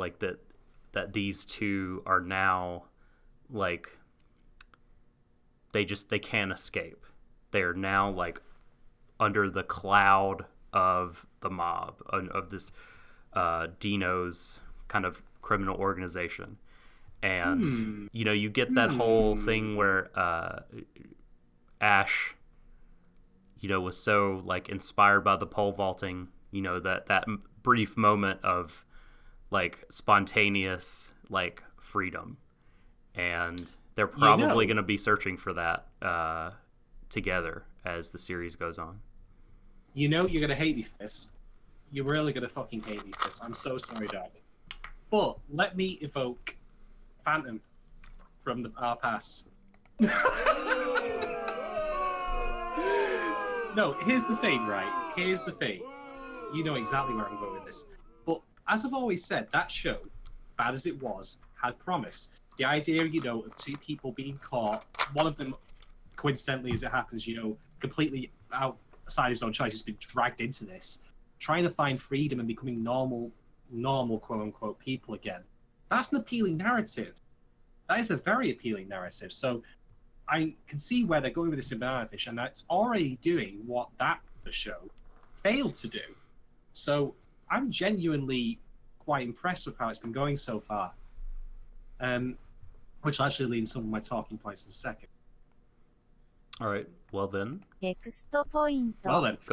that these two are now they can't escape. They are now under the cloud of the mob, of this Dino's kind of criminal organization. And you get that whole thing where Ash was so inspired by the pole vaulting, that brief moment of spontaneous freedom, and they're probably going to be searching for that together as the series goes on. You're going to hate me for this. You're really going to fucking hate me for this. I'm so sorry, dog. But let me evoke Phantom from our past. No, here's the thing, right? Here's the thing. You know exactly where I'm going with this. But as I've always said, that show, bad as it was, had promise. The idea, of two people being caught, one of them, coincidentally as it happens, completely outside his own choice, has been dragged into this, trying to find freedom and becoming normal quote-unquote people again. That's an appealing narrative. That is a very appealing narrative. So I can see where they're going with this in Banana Fish, and that's already doing what the show failed to do. So I'm genuinely quite impressed with how it's been going so far. Which will actually lead in some of my talking points in a second. All right. Well then. Go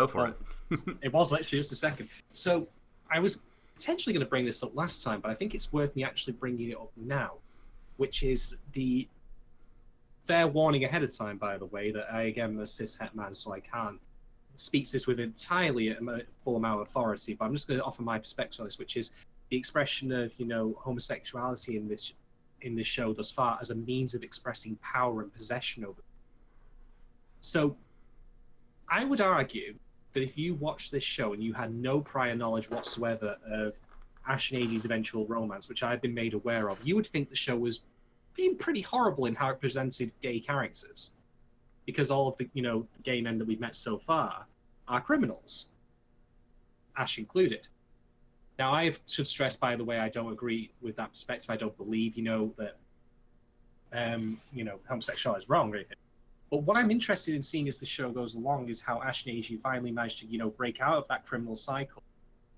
for it. It was literally just a second. So I was potentially going to bring this up last time, but I think it's worth me actually bringing it up now, which is the fair warning ahead of time, by the way, that I, again, am a cishet man, so I can't speak to this with entirely a full amount of authority, but I'm just going to offer my perspective on this, which is the expression of, homosexuality in this show thus far as a means of expressing power and possession over. So I would argue that if you watched this show and you had no prior knowledge whatsoever of Ash and Eiji's eventual romance, which I've been made aware of, you would think the show was being pretty horrible in how it presented gay characters, because all of the the gay men that we've met so far are criminals, Ash included. Now, I should stress, by the way, I don't agree with that perspective. I don't believe that homosexuality is wrong or anything. But what I'm interested in seeing as the show goes along is how Ash and Eiji finally managed to break out of that criminal cycle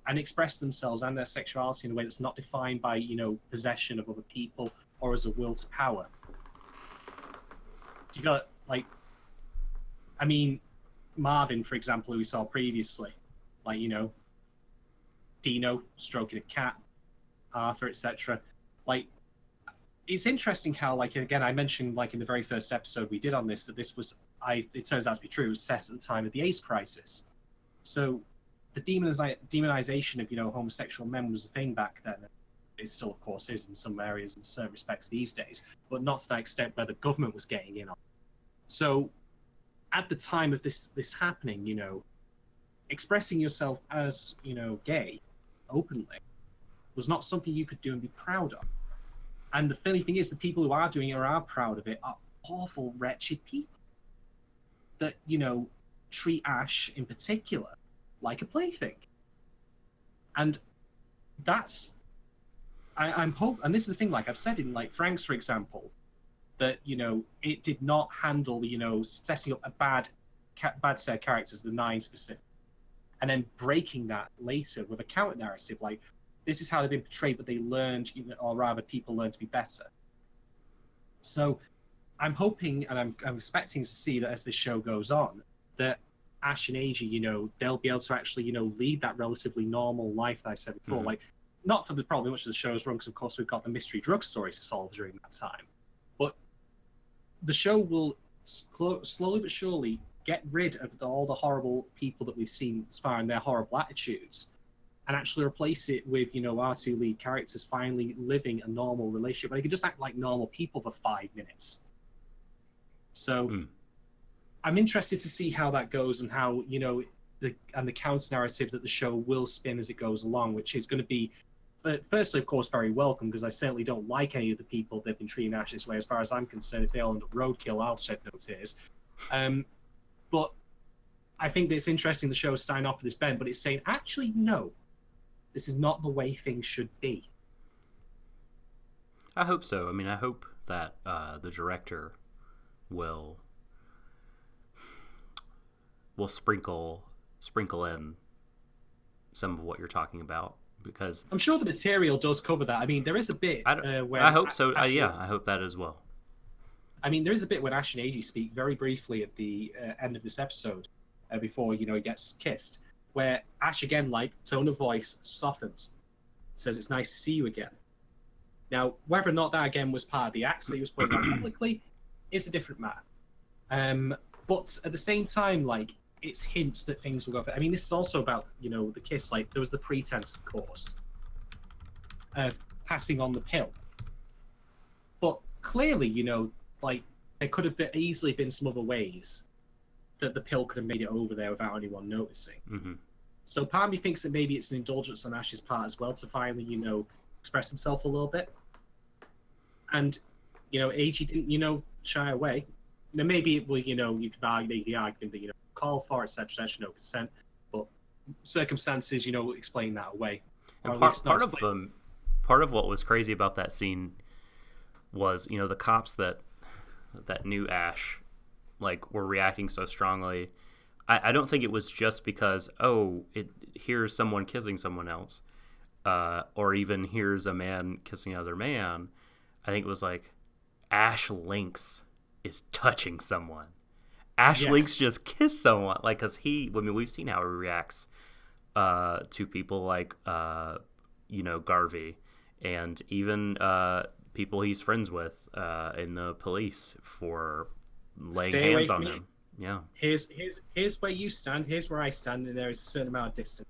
and express themselves and their sexuality in a way that's not defined by possession of other people or as a will to power. Do you feel Marvin, for example, who we saw previously, Dino stroking a cat, Arthur, etc. It's interesting how, again, I mentioned, in the very first episode we did on this, that this was, it turns out to be true, it was set at the time of the AIDS crisis. So the demonization of, homosexual men was a thing back then. It still, of course, is in some areas, in certain respects these days, but not to that extent where the government was getting in on. So at the time of this happening, expressing yourself as, gay openly was not something you could do and be proud of. And the funny thing is, the people who are doing it or are proud of it are awful, wretched people that, treat Ash in particular like a plaything. And that's, I'm hope, and this is the thing, I've said in Franks, for example, that, it did not handle, setting up a bad set of characters, the 9 specific, and then breaking that later with a counter narrative, like, this is how they've been portrayed, but they learned, or rather people learned to be better. So I'm hoping and I'm expecting to see that as this show goes on, that Ash and Eiji, they'll be able to actually, lead that relatively normal life that I said before. Like, not for the probably much of the show's run, because of course we've got the mystery drug story to solve during that time. But the show will slowly but surely get rid of all the horrible people that we've seen as far and their horrible attitudes, and actually replace it with, our 2 lead characters finally living a normal relationship. They can just act like normal people for 5 minutes. So I'm interested to see how that goes, and how, the counter narrative that the show will spin as it goes along, which is going to be, firstly, of course, very welcome, because I certainly don't like any of the people they've been treating Ash this way. As far as I'm concerned, if they all end up roadkill, I'll shed no tears. But I think that it's interesting the show is starting off with this bend, but it's saying, actually, no, this is not the way things should be. I hope so. I mean, I hope that the director will sprinkle in some of what you're talking about, because I'm sure the material does cover that. I mean, there is a bit where I hope so. I hope that as well. I mean, there is a bit when Ash and Eiji speak very briefly at the end of this episode, before, he gets kissed, where Ash, again, like, tone of voice softens, says it's nice to see you again. Now, whether or not that, again, was part of the acts that he was putting out publicly is a different matter. But at the same time, like, it's hints that things will go. I mean, this is also about, the kiss. Like, there was the pretense, of course, of passing on the pill. But clearly, like, there could have easily been some other ways that the pill could have made it over there without anyone noticing. So part of me thinks that maybe it's an indulgence on Ash's part as well to finally, express himself a little bit. And, Eiji didn't, shy away. Now, maybe it will, you could argue the argument that, call for, etc., no consent, but circumstances, explain that away. And part of what was crazy about that scene was, the cops that knew Ash, like, were reacting so strongly. I don't think it was just because, here's someone kissing someone else, or even here's a man kissing another man. I think it was like, Ash Lynx is touching someone. Ash Lynx just kissed someone, like, because we've seen how he reacts to people like, Garvey, and even people he's friends with in the police for laying hands on him. Yeah. Here's where you stand. Here's where I stand, and there is a certain amount of distance.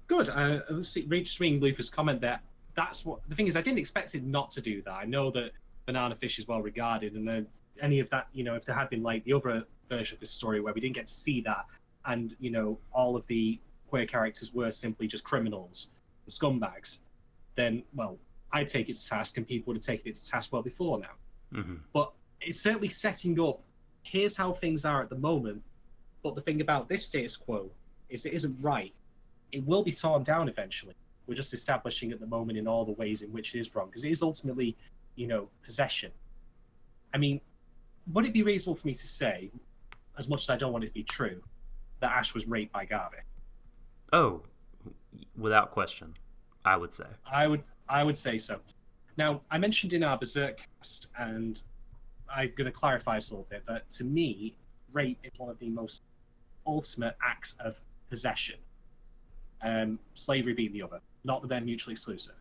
Good. Just reading Luther's comment there. That's what the thing is. I didn't expect it not to do that. I know that Banana Fish is well regarded, and any of that, if there had been like the other version of this story where we didn't get to see that, and all of the queer characters were simply just criminals, the scumbags, then, well, I'd take it to task, and people would have taken it to task well before now. But it's certainly setting up, here's how things are at the moment, but the thing about this status quo is it isn't right. It will be torn down eventually. We're just establishing at the moment in all the ways in which it is wrong, because it is ultimately, possession. I mean, would it be reasonable for me to say, as much as I don't want it to be true, that Ash was raped by Garvey? Oh, without question, I would say. I would say so. Now, I mentioned in our Berserk cast, and I'm going to clarify this a little bit, but to me, rape is one of the most ultimate acts of possession. Slavery being the other. Not that they're mutually exclusive.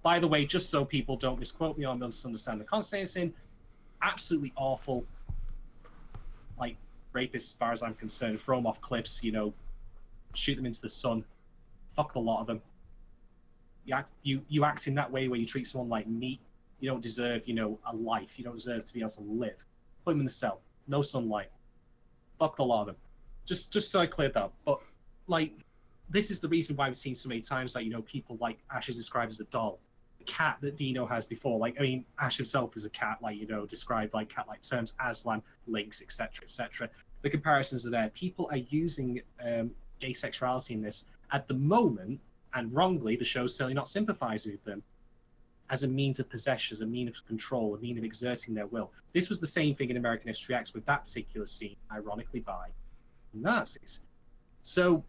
By the way, just so people don't misquote me or misunderstand the context in, absolutely awful. Like, rapists, as far as I'm concerned, throw them off cliffs, shoot them into the sun, fuck the lot of them. You act in that way where you treat someone like meat. You don't deserve, a life. You don't deserve to be able to live. Put them in the cell. No sunlight. Fuck the lot of them. Just so I cleared that up. But, like, this is the reason why we've seen so many times that, people like Ash is described as a doll. The cat that Dino has before. Like, I mean, Ash himself is a cat, like, described like cat-like terms, Aslan, Lynx, etc., etc. The comparisons are there. People are using gay sexuality in this at the moment, and wrongly, the show's certainly not sympathizing with them, as a means of possession, as a means of control, a means of exerting their will. This was the same thing in American History X with that particular scene, ironically, by Nazis. So,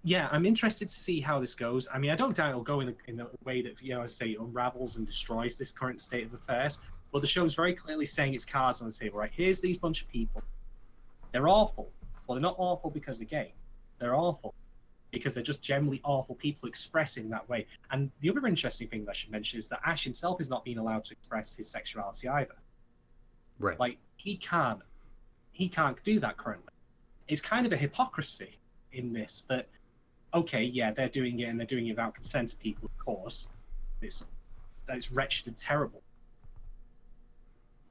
yeah, I'm interested to see how this goes. I mean, I don't doubt it'll go in the way that, as I say, unravels and destroys this current state of affairs. But the show's very clearly saying its cards on the table, right? Here's these bunch of people. They're awful. Well, they're not awful because they're gay. They're awful because they're just generally awful people expressing that way. And the other interesting thing that I should mention is that Ash himself is not being allowed to express his sexuality either. Right. Like, he can't do that currently. It's kind of a hypocrisy in this that, okay, yeah, they're doing it and they're doing it without consent to people, of course. It's wretched and terrible.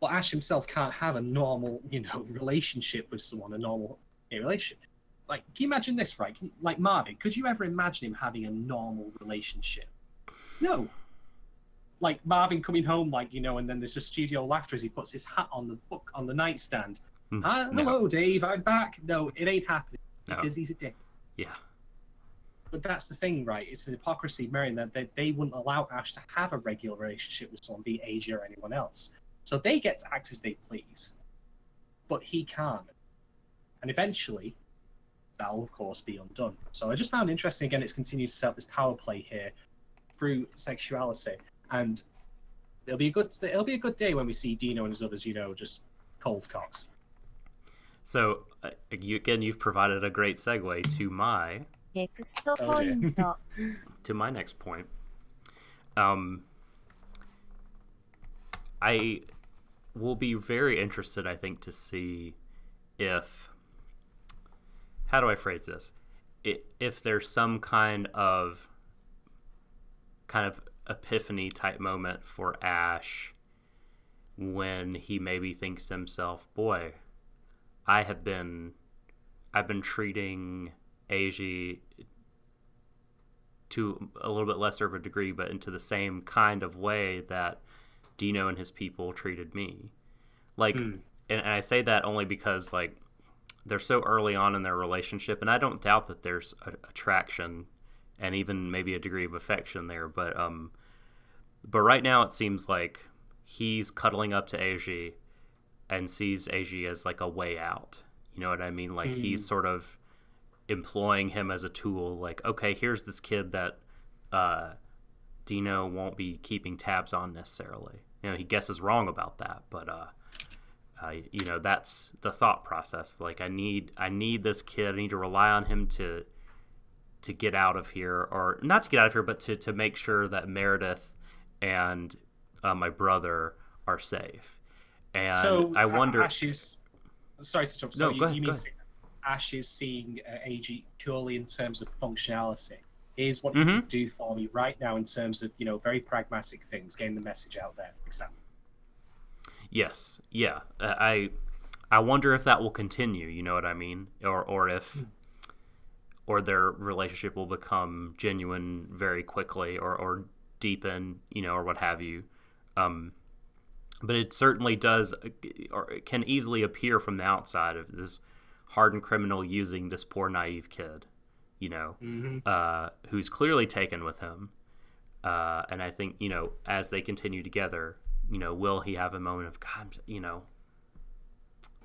But Ash himself can't have a normal, relationship with someone, a normal relationship. Like, can you imagine this, right? Like Marvin, could you ever imagine him having a normal relationship? No. Like Marvin coming home, and then there's just studio laughter as he puts his hat on the nightstand. Hello, Dave, I'm back. No, it ain't happening because he's a dick. Yeah. But that's the thing, right? It's an hypocrisy, Marion, that they wouldn't allow Ash to have a regular relationship with someone, be it Eiji or anyone else. So they get to act as they please, but he can't. And eventually, that'll of course be undone. So I just found it interesting, again, it's continued to set up this power play here through sexuality. And it'll be a good day when we see Dino and his others, just cold cocks. So you've provided a great segue to my to my next point. I will be very interested, I think, to see how do I phrase this? If there's some kind of epiphany type moment for Ash when he maybe thinks to himself, boy, I've been treating Eiji to a little bit lesser of a degree, but into the same kind of way that Dino and his people treated me. And I say that only because, they're so early on in their relationship, and I don't doubt that there's attraction and even maybe a degree of affection there, but right now it seems like he's cuddling up to Eiji and sees Eiji as a way out. You know what I mean? He's sort of employing him as a tool. Okay, here's this kid that Dino won't be keeping tabs on necessarily. He guesses wrong about that, but that's the thought process. I need this kid. I need to rely on him to get out of here, or not to get out of here, but to make sure that Meredith and my brother are safe. And so I wonder. Sorry to interrupt. So no, go ahead. Ash is seeing Eiji purely in terms of functionality. Here's what you can do for me right now in terms of very pragmatic things, getting the message out there, for example. Yes, yeah. I wonder if that will continue. You know what I mean, or if their relationship will become genuine very quickly, or deepen, or what have you. But it certainly does, or it can easily appear from the outside of this hardened criminal using this poor naive kid, who's clearly taken with him. And I think, as they continue together, will he have a moment of, God,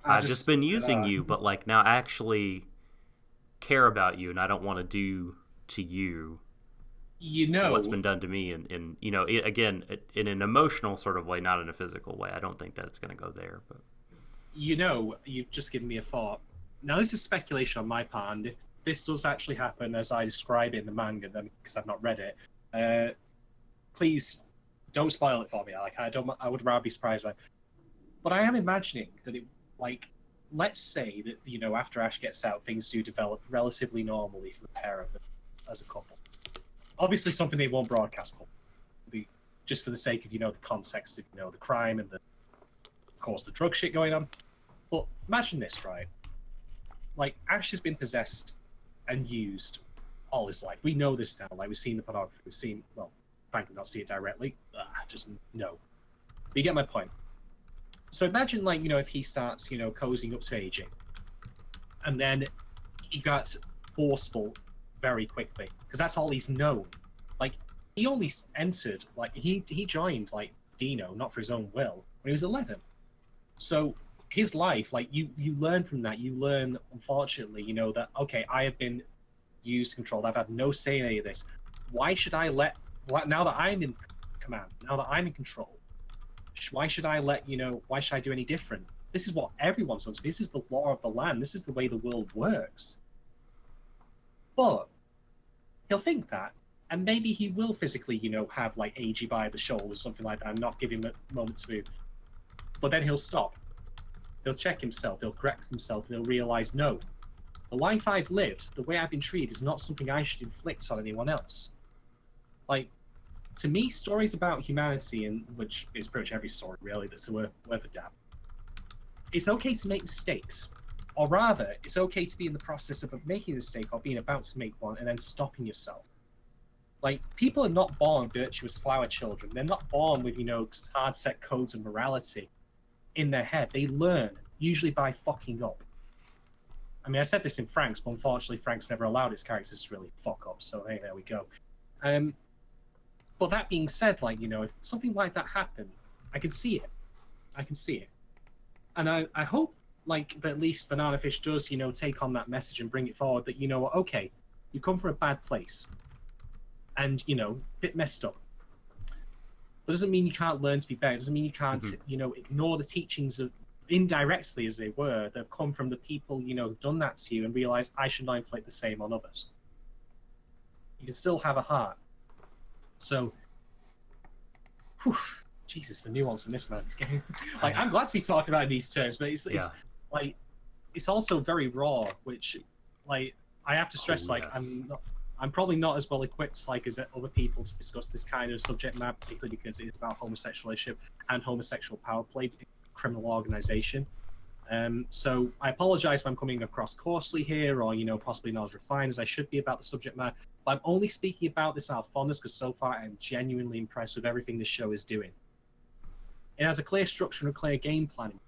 I've just been using you, but now I actually care about you, and I don't want to do to you what's been done to me, and again, in an emotional sort of way, not in a physical way. I don't think that it's going to go there, but you've just given me a thought. Now, this is speculation on my part, and if this does actually happen as I describe it in the manga, then because I've not read it, please don't spoil it for me. I would rather be surprised by it. But I am imagining that it, let's say that after Ash gets out, things do develop relatively normally for the pair of them as a couple. Obviously, something they won't broadcast publicly, just for the sake of the context of the crime and of course the drug shit going on. But imagine this, right? Ash has been possessed and used all his life. We know this now. We've seen the pornography. We've seen, frankly, not see it directly. Just no. But you get my point. So imagine, if he starts, cozying up to Eiji, and then he got forceful very quickly, because that's all he's known. he only entered, like, he joined, like, Dino, not for his own will, when he was 11. So his life, like, you learn from that. You learn, unfortunately, you know, that, okay, I have been used, controlled. I've had no say in any of this. Why should I now that I'm in command, now that I'm in control, why should I why should I do any different? This is what everyone's done. This is the law of the land. This is the way the world works. But he'll think that, and maybe he will physically, have like Eiji by the shoulder or something like that, and not give him a moment to move. But then he'll stop. He'll check himself. He'll correct himself, and he'll realize, no, the life I've lived, the way I've been treated, is not something I should inflict on anyone else. Like, to me, stories about humanity, and which is pretty much every story really that's worth a dab. It's okay to make mistakes, or rather, it's okay to be in the process of making a mistake or being about to make one, and then stopping yourself. Like, people are not born virtuous flower children. They're not born with, hard set codes of morality in their head. They learn, usually by fucking up. I mean, I said this in Frank's, but unfortunately Frank's never allowed his characters to really fuck up, so hey, there we go. But that being said, like, if something like that happened, I can see it. I can see it. And I hope, like, that at least Banana Fish does, take on that message and bring it forward that, okay, you come from a bad place. And, a bit messed up. But it doesn't mean you can't learn to be better. It doesn't mean you can't, ignore the teachings of, indirectly as they were, that have come from the people, who've done that to you, and realize I should not inflict the same on others. You can still have a heart. So, whew, Jesus, the nuance in this man's game. Like, I'm glad to be talking about these terms, but it's like, it's also very raw, which, like, I have to stress, I'm probably not as well equipped, like, as other people to discuss this kind of subject matter, particularly because it is about homosexual relationship and homosexual power play, criminal organization. So I apologize if I'm coming across coarsely here, or possibly not as refined as I should be about the subject matter. But I'm only speaking about this out of fondness because so far I'm genuinely impressed with everything this show is doing. It has a clear structure and a clear game planning.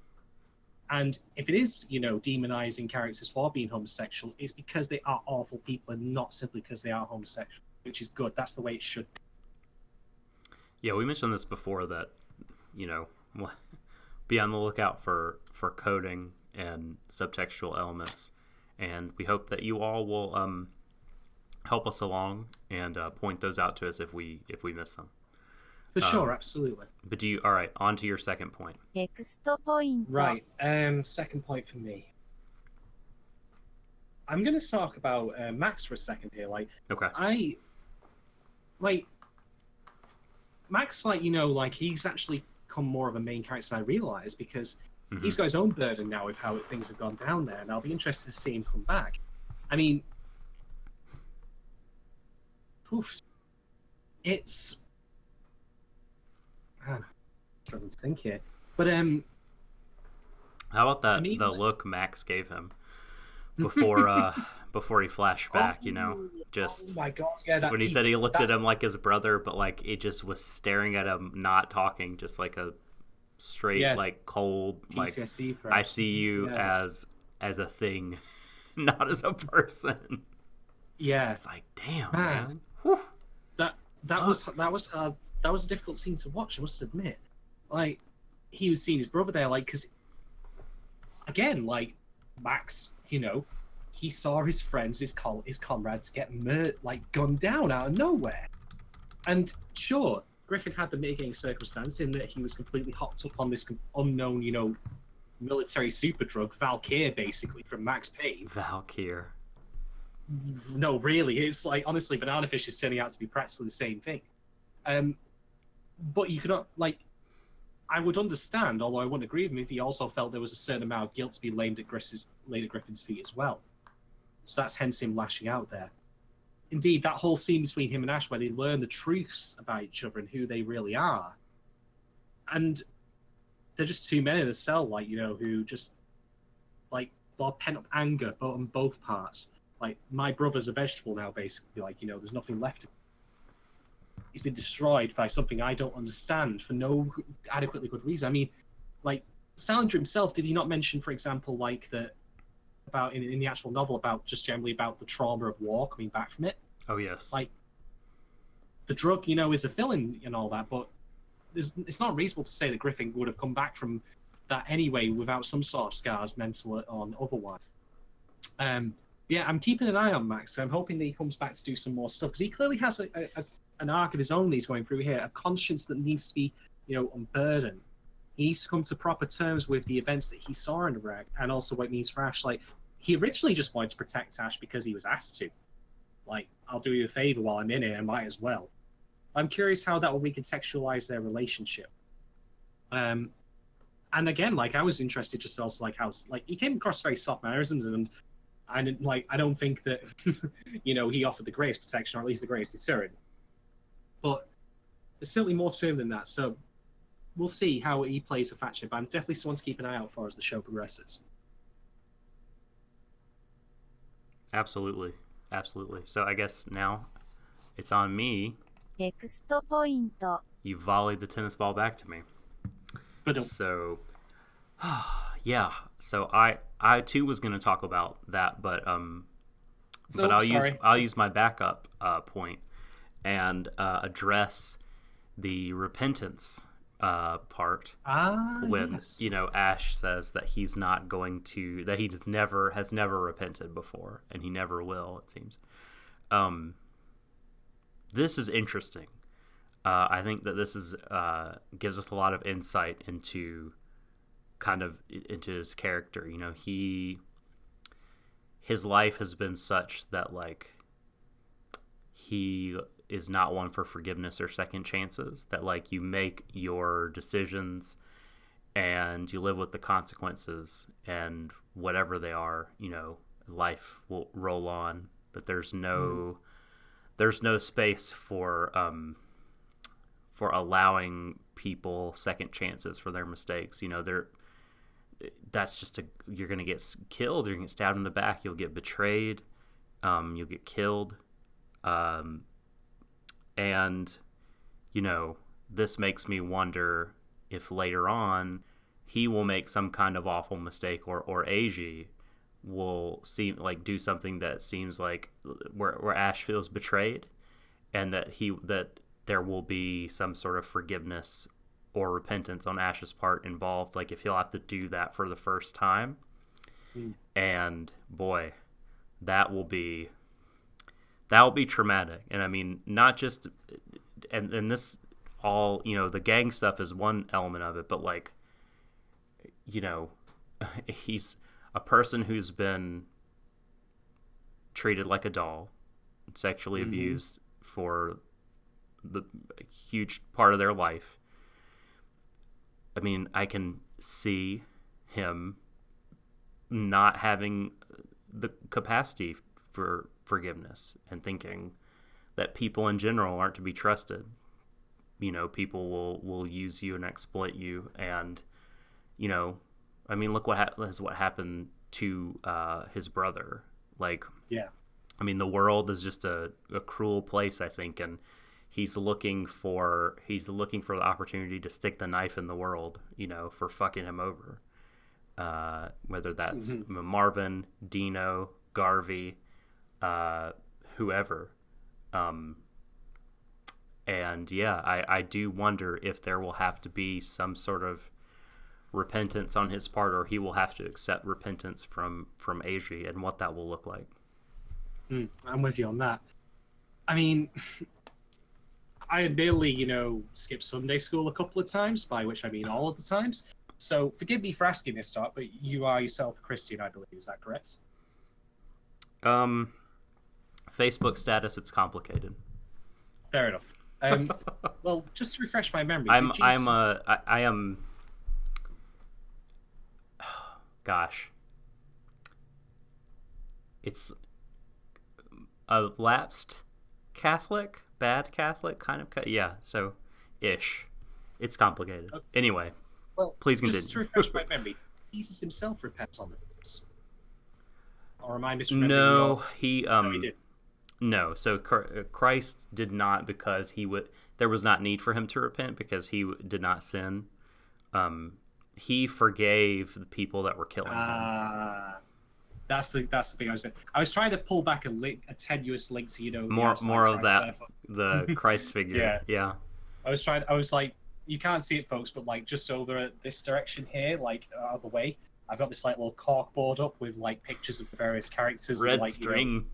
And if it is, demonizing characters for being homosexual, it's because they are awful people and not simply because they are homosexual, which is good. That's the way it should be. Yeah, we mentioned this before that, be on the lookout for coding and subtextual elements. And we hope that you all will help us along and point those out to us if we miss them. For sure, absolutely. But all right, on to your second point. Right, second point for me. I'm going to talk about Max for a second here. Like, okay. Max, he's actually become more of a main character than I realized, because he's got his own burden now with how things have gone down there, and I'll be interested to see him come back. I mean, it's... I'm struggling to think here. But, how about that, the look Max gave him before before he flashed back, just... Oh my God, yeah, when he said he looked at him like his brother, but, like, it just was staring at him, not talking, just like a straight, like, cold, PTSD, like, perhaps. I see you as a thing, not as a person. Yeah. It's like, damn, man. That was a difficult scene to watch, I must admit. Like, he was seeing his brother there, like, because, again, like, Max, he saw his friends, his comrades get gunned down out of nowhere. And sure, Griffin had the mitigating circumstance in that he was completely hopped up on this unknown, military super drug, Valkyr, basically, from Max Payne. Valkyr. No, really, it's like, honestly, Banana Fish is turning out to be practically the same thing. But you could not, like, I would understand, although I wouldn't agree with him if he also felt there was a certain amount of guilt to be laid at Griffin's feet as well. So that's hence him lashing out there. Indeed, that whole scene between him and Ash where they learn the truths about each other and who they really are. And they're just two men in a cell, like, who just, like, are pent-up anger on both parts. Like, my brother's a vegetable now, basically. Like, there's nothing left of him. He's been destroyed by something I don't understand for no adequately good reason. I mean, like, Salinger himself, did he not mention, for example, like, that about in the actual novel about just generally about the trauma of war coming back from it? Oh, yes. Like, the drug, is a villain and all that, but it's not reasonable to say that Griffin would have come back from that anyway without some sort of scars, mental or otherwise. Yeah, I'm keeping an eye on Max. So I'm hoping that he comes back to do some more stuff because he clearly has an arc of his own that he's going through here, a conscience that needs to be, unburdened. He needs to come to proper terms with the events that he saw in the rag and also what it means for Ash. Like, he originally just wanted to protect Ash because he was asked to. Like, I'll do you a favor while I'm in it, I might as well. I'm curious how that will recontextualize their relationship. And again, like, I was interested just also like how, like, he came across very soft mannerisms, and I don't think that he offered the greatest protection, or at least the greatest deterrent. But there's certainly more to him than that. So we'll see how he plays a factor, but I'm definitely someone to keep an eye out for as the show progresses. Absolutely. So I guess now it's on me. Next point. You volleyed the tennis ball back to me. So, yeah. So I too was going to talk about that, but I'll use my backup point and address the repentance part when yes. Ash says that he's not going to, that he just has never repented before, and he never will, it seems. This is interesting. I think that this is gives us a lot of insight into his character. His life has been such that, like, he is not one for forgiveness or second chances, that, like, you make your decisions and you live with the consequences, and whatever they are, life will roll on, but there's no space for allowing people second chances for their mistakes. That's just you're going to get killed, you're going to get stabbed in the back, you'll get betrayed, you'll get killed. And, this makes me wonder if later on he will make some kind of awful mistake, or Eiji will do something that seems like where Ash feels betrayed, and that there will be some sort of forgiveness or repentance on Ash's part involved. Like, if he'll have to do that for the first time. And boy, that will be traumatic. And I mean, not just, and this all, the gang stuff is one element of it, but, like, he's a person who's been treated like a doll, sexually abused for the huge part of their life. I mean, I can see him not having the capacity for forgiveness, and thinking that people in general aren't to be trusted. People will use you and exploit you, and I mean, look what happened to his brother. Like, yeah, I mean, the world is just a cruel place, I think, and he's looking for the opportunity to stick the knife in the world, for fucking him over. Whether that's Marvin, Dino, Garvey, whoever. And yeah, I do wonder if there will have to be some sort of repentance on his part, or he will have to accept repentance from Eiji, and what that will look like. I'm with you on that. I mean, I admittedly, skipped Sunday school a couple of times, by which I mean all of the times. So forgive me for asking this, Doc, but you are yourself a Christian, I believe. Is that correct? Facebook status, it's complicated. Fair enough. Well, just to refresh my memory, I am. Gosh, it's a lapsed Catholic, bad Catholic kind of. Yeah, so ish. It's complicated. Okay. Anyway, well, please continue. Just to refresh my memory, Jesus himself repents on this. Or am I misremembering? No, he did. No, so Christ did not, because there was not need for him to repent, because he did not sin. He forgave the people that were killing him. That's the thing I was saying. I was trying to pull back a tenuous link to more of that the Christ figure. Yeah. I was like, you can't see it, folks, but like just over this direction here, like out of the way, I've got this like little cork board up with like pictures of the various characters. Red and, like, string.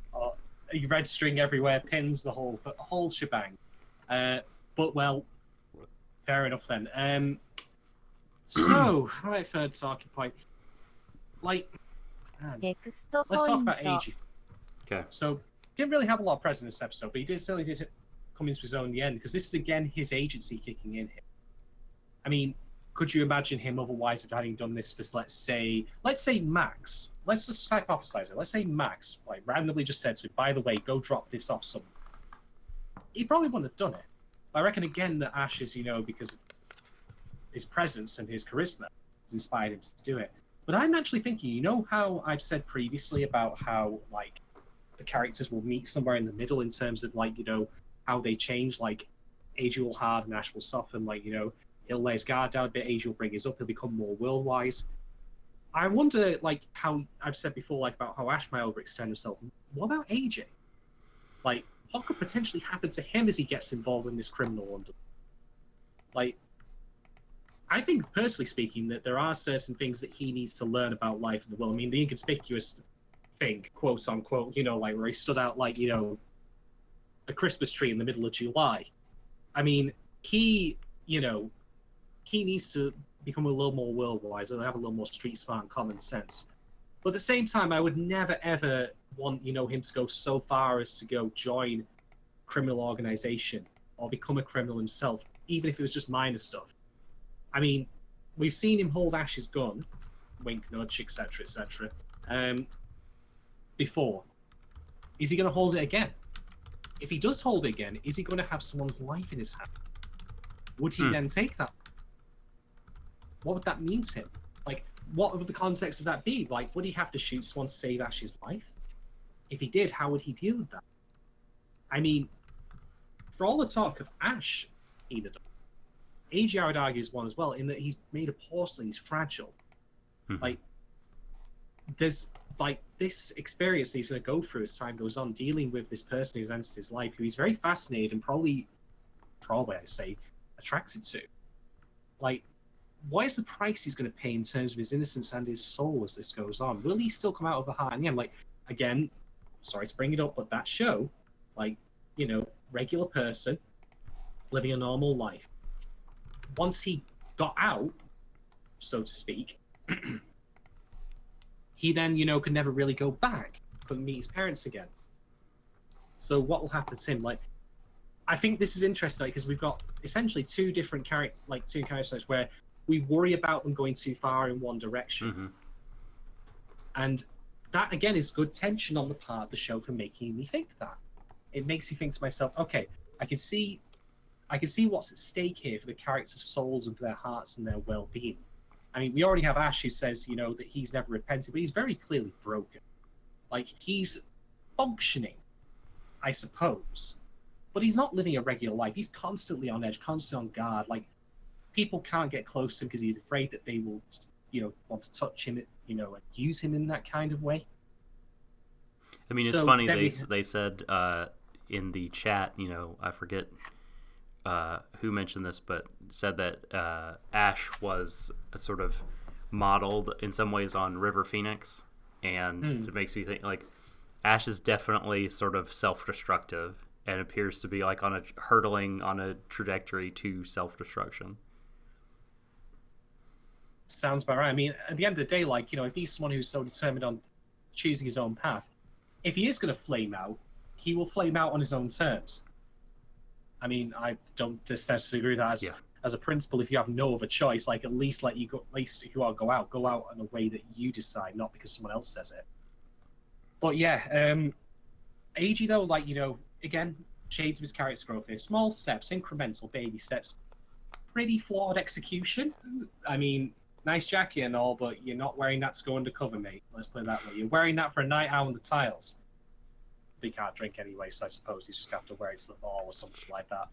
Red string everywhere, pins, the whole shebang. But well, fair enough then. So right, third talking point. Like, man, ネクスト let's ポイ talk ン about ト Eiji. Okay. So didn't really have a lot of presence in this episode, but he certainly did come into his own in the end, because this is again his agency kicking in here. I mean, could you imagine him otherwise of having done this for let's say Max? Let's just hypothesize it. Let's say Max like randomly just said to him, by the way, go drop this off someone. He probably wouldn't have done it. But I reckon again that Ash is, because of his presence and his charisma has inspired him to do it. But I'm actually thinking, how I've said previously about how like the characters will meet somewhere in the middle in terms of like, how they change, like Eiji will hard and Ash will soften, like, he'll lay his guard down a bit, Eiji will bring his up, he'll become more world-wise. I wonder, like, how I've said before, like, about how Ash might overextend himself. What about Eiji? Like, what could potentially happen to him as he gets involved in this criminal under? Like, I think, personally speaking, that there are certain things that he needs to learn about life in the world. I mean, the inconspicuous thing, quote unquote, like, where he stood out, like, a Christmas tree in the middle of July. I mean, he needs to become a little more world-wise and have a little more street-smart and common sense. But at the same time, I would never, ever want, him to go so far as to go join a criminal organization or become a criminal himself, even if it was just minor stuff. I mean, we've seen him hold Ash's gun, wink, nudge, etc., etc., before. Is he going to hold it again? If he does hold it again, is he going to have someone's life in his hand? Would he then take that? What would that mean to him? Like, what would the context of that be? Like, would he have to shoot someone to save Ash's life? If he did, how would he deal with that? I mean, for all the talk of Ash, Eiji, I would argue, is one as well, in that he's made of porcelain, he's fragile. Like, there's, like, this experience that he's going to go through as time goes on, dealing with this person who's entered his life, who he's very fascinated and probably I say, attracted to. Like, what is the price he's going to pay in terms of his innocence and his soul as this goes on? Will he still come out of the heart? And yeah, like, again, sorry to bring it up, but that show, like, regular person living a normal life. Once he got out, so to speak, he then, could never really go back, couldn't meet his parents again. So what will happen to him? Like, I think this is interesting because we've got essentially two characters where we worry about them going too far in one direction. And that, again, is good tension on the part of the show for making me think that. It makes me think to myself, okay, I can see what's at stake here for the characters' souls and for their hearts and their well-being. I mean, we already have Ash who says, that he's never repented, but he's very clearly broken. Like, he's functioning, I suppose, but he's not living a regular life. He's constantly on edge, constantly on guard. Like, people can't get close to him because he's afraid that they will, want to touch him, and use him in that kind of way. I mean, it's funny, they said in the chat, I forget who mentioned this, but said that Ash was sort of modeled in some ways on River Phoenix, and it makes me think, like, Ash is definitely sort of self-destructive and appears to be like hurtling on a trajectory to self-destruction. Sounds about right. I mean, at the end of the day, like, if he's someone who's so determined on choosing his own path, if he is going to flame out, he will flame out on his own terms. I mean, I don't necessarily agree with that as a principle. If you have no other choice, like, at least let you go. At least if you are go out in a way that you decide, not because someone else says it. But yeah, Eiji though, like, again, shades of his character growth here. Small steps, incremental baby steps. Pretty flawed execution. I mean, nice jacket and all, but you're not wearing that to go undercover, mate. Let's put it that way. You're wearing that for a night out on the tiles. But he can't drink anyway, so I suppose he's just going to have to wear it to the ball or something like that.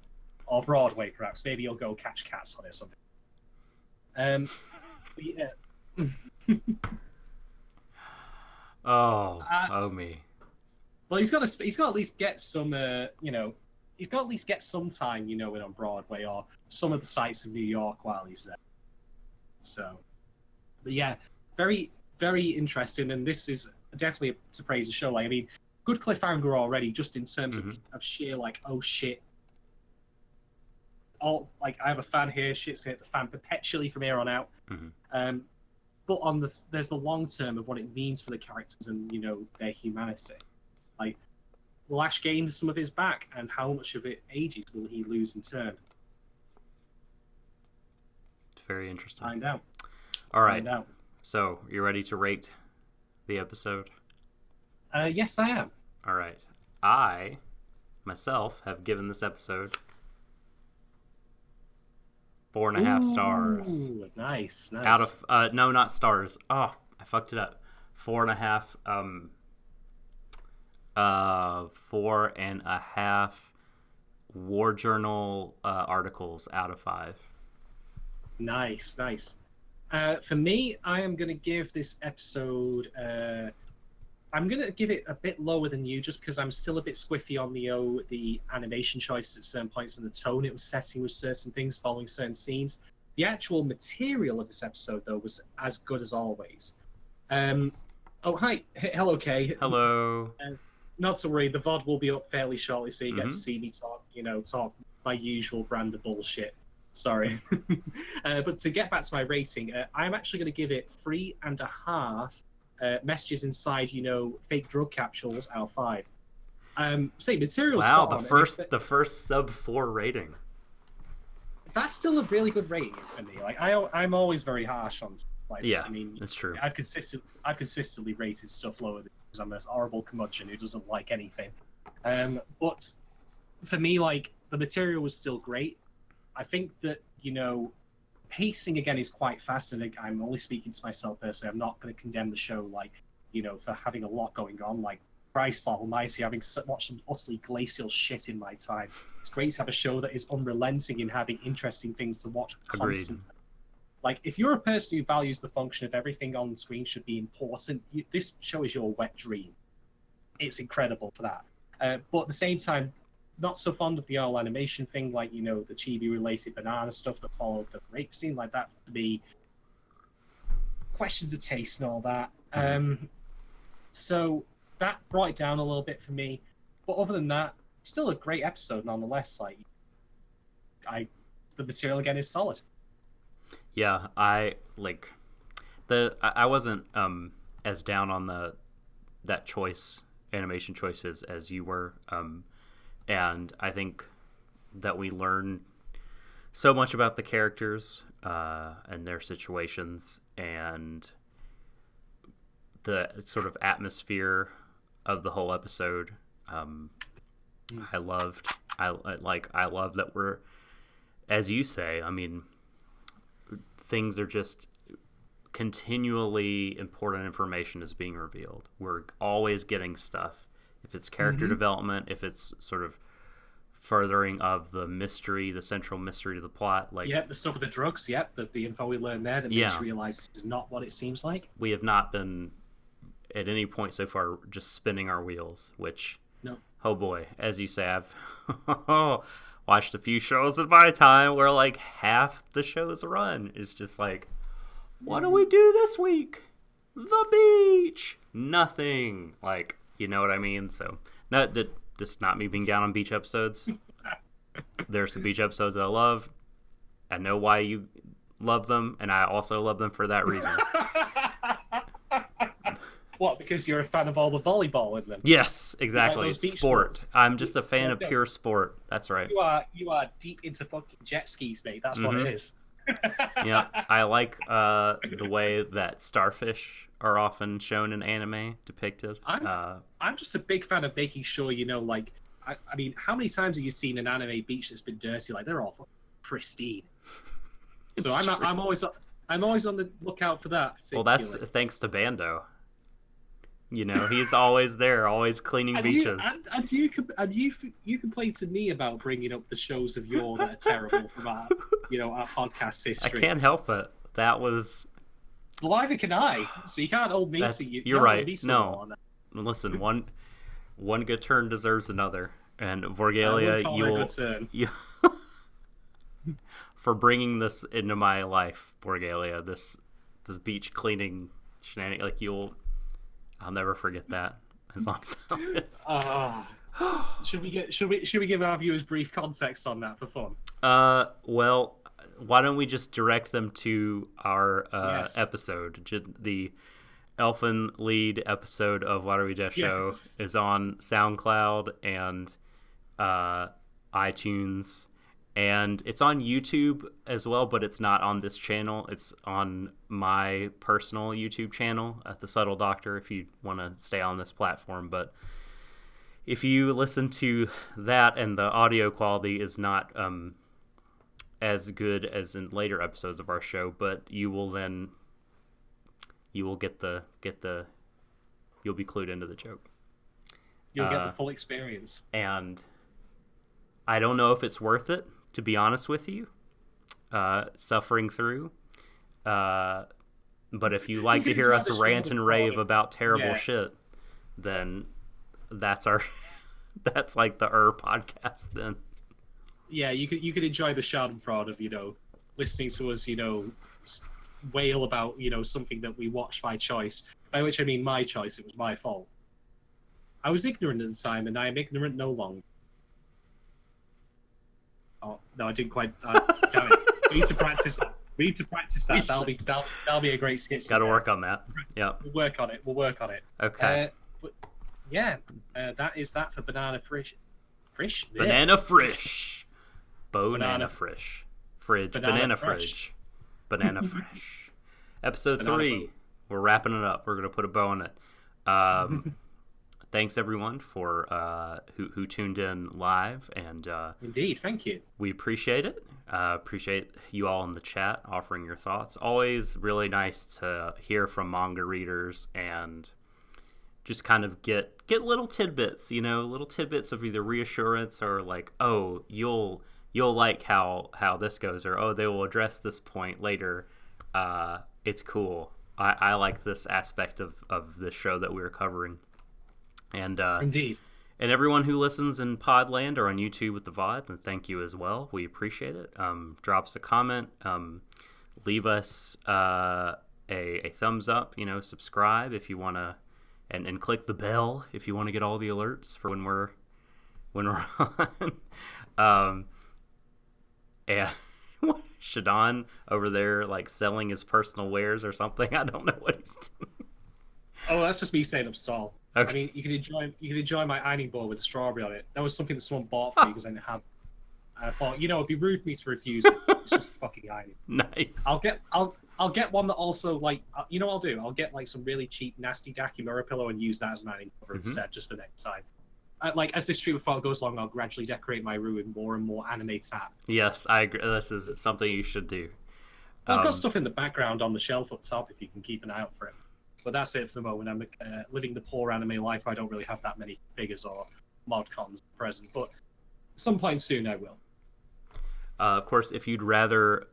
Or Broadway, perhaps. Maybe he'll go catch cats on it or something. But yeah. Oh me. Well, he's got to at least get some, he's got to at least get some time, in on Broadway or some of the sites of New York while he's there. So, but yeah, very, very interesting, and this is definitely to praise the show. Like, I mean, good cliffhanger already, just in terms of sheer like, oh shit. All like, I have a fan here. Shit's gonna hit the fan perpetually from here on out. But there's the long term of what it means for the characters and their humanity. Like, will Ash gain some of his back, and how much of it ages will he lose in turn? It's very interesting. Find out. All right. So, you ready to rate the episode? Yes, I am. All right. I, myself, have given this episode 4.5 stars. Nice. Out of no, not stars. Oh, I fucked it up. 4.5. 4.5 War Journal articles out of 5. Nice. For me, I am going to give this episode. I'm going to give it a bit lower than you, just because I'm still a bit squiffy on the animation choices at certain points and the tone it was setting with certain things, following certain scenes. The actual material of this episode, though, was as good as always. Oh, hi. Hello, Kay. Hello. Not to worry, the VOD will be up fairly shortly, so you get to see me talk my usual brand of bullshit. Sorry. But to get back to my rating, I'm actually going to give it 3.5 messages inside, fake drug capsules out of 5. Say materials. Wow, the first sub 4 rating. That's still a really good rating for me. Like, I'm always very harsh on like this. I mean, that's true. I've consistently rated stuff lower because I'm a horrible curmudgeon who doesn't like anything. But for me, like, the material was still great. I think that, pacing again is quite fast, and I'm only speaking to myself personally. I'm not going to condemn the show, like, for having a lot going on. Like, Christ almighty, having watched some utterly glacial shit in my time. It's great to have a show that is unrelenting in having interesting things to watch constantly. Agreed. Like, if you're a person who values the function of everything on screen should be important, this show is your wet dream. It's incredible for that. But at the same time, not so fond of the all animation thing, like, the chibi-related banana stuff that followed the rape scene, like that, to be questions of taste and all that. So that brought it down a little bit for me. But other than that, still a great episode nonetheless. Like, the material again is solid. Yeah, I wasn't as down on that animation choices as you were. And I think that we learn so much about the characters and their situations and the sort of atmosphere of the whole episode. I love that we're, as you say, I mean, things are just continually important information is being revealed. We're always getting stuff. If it's character development, if it's sort of furthering of the mystery, the central mystery to the plot. Like, the stuff with the drugs, the info we learned there that makes you realize this is not what it seems like. We have not been, at any point so far, just spinning our wheels, which, oh boy, as you say, I've watched a few shows in my time where, like, half the show's run is just like, what do we do this week? The beach! Nothing. Like, you know what I mean? So, just not me being down on beach episodes. There's some beach episodes that I love. I know why you love them, and I also love them for that reason. What, because you're a fan of all the volleyball in them? Yes, exactly. Like it's sport. I'm just a fan of pure sport. That's right. You are deep into fucking jet skis, mate. That's what it is. Yeah, I like the way that starfish are often shown in anime depicted. I'm just a big fan of making sure, like, I mean, how many times have you seen an anime beach that's been dirty? Like, they're all pristine. So I'm always on the lookout for that. Well, that's thanks to Bando. He's always there, always cleaning beaches. And you complain to me about bringing up the shows of yore that are terrible from our podcast history. I can't help it. That was Well, neither can I. So you can't hold me. You're right. No. Listen, one good turn deserves another, and We'll Vorgalia, call it a good turn. you for bringing this into my life, Vorgalia. This beach cleaning shenanigans, like I'll never forget that as long as I live. Should we give our viewers brief context on that for fun? Well, why don't we just direct them to our Yes. episode? The Elfin lead episode of Warui Deshou is on SoundCloud and iTunes, and it's on YouTube as well, but it's not on this channel. It's on my personal YouTube channel at The Subtle Doctor if you want to stay on this platform. But if you listen to that and the audio quality is not as good as in later episodes of our show, but you will get the you'll be clued into the joke. You'll get the full experience. And I don't know if it's worth it, to be honest with you, suffering through. But if you like to hear us rant and rave about terrible shit, then that's like the podcast then. Yeah, you could enjoy the schadenfreude of, listening to us, wail about, something that we watched by choice. By which I mean my choice, it was my fault. I was ignorant at the time, and I am ignorant no longer. Oh, no, I didn't quite... damn it. We need to practice that. That'll be a great skit. Got to work on that. Yeah. We'll work on it. Okay. That is that for Banana Frish. Frish? Banana Frish. Banana Frish. Fridge. Banana Banana fresh. Fridge. Banana Fresh. Episode Banana 3. boat. We're wrapping it up. We're going to put a bow on it. Thanks, everyone, for who tuned in live. And Indeed, thank you. we appreciate it. Appreciate you all in the chat offering your thoughts. Always really nice to hear from manga readers and just kind of get little tidbits, little tidbits of either reassurance or like, oh, you'll like how this goes, or oh, they will address this point later. It's cool. I like this aspect of the show that we're covering. And Indeed. And everyone who listens in Podland or on YouTube with the VOD, and thank you as well. We appreciate it. Drop us a comment. Leave us a thumbs up. Subscribe if you want to, and click the bell if you want to get all the alerts for when we're on. And Shadon over there like selling his personal wares or something. I don't know what he's doing. Oh, that's just me saying up stall. Okay. I mean, you can enjoy my ironing board with a strawberry on it. That was something that someone bought for me because I didn't have. I thought, it'd be rude for me to refuse it. It's just fucking ironing. Nice. I'll get one that also like what I'll do. I'll get like some really cheap nasty Dakimura pillow and use that as an ironing cover instead, just for next time. As this stream of thought goes along, I'll gradually decorate my room with more and more anime tat. Yes, I agree. This is something you should do. I've got stuff in the background on the shelf up top if you can keep an eye out for it. But that's it for the moment. I'm living the poor anime life. I don't really have that many figures or mod cons present, but at some point soon I will. Of course, if you'd rather,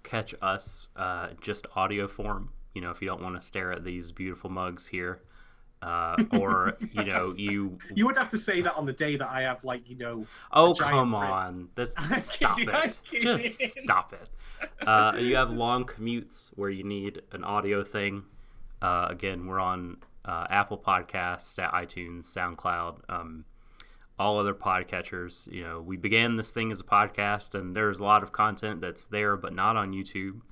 catch us just audio form, if you don't want to stare at these beautiful mugs here, or, you would have to say that on the day that I have, Oh, a giant come rip. on. I'm Stop kidding, I'm it. kidding. Just stop it. You have long commutes where you need an audio thing. Again, we're on Apple Podcasts, iTunes, SoundCloud, all other podcatchers. We began this thing as a podcast, and there's a lot of content that's there but not on YouTube.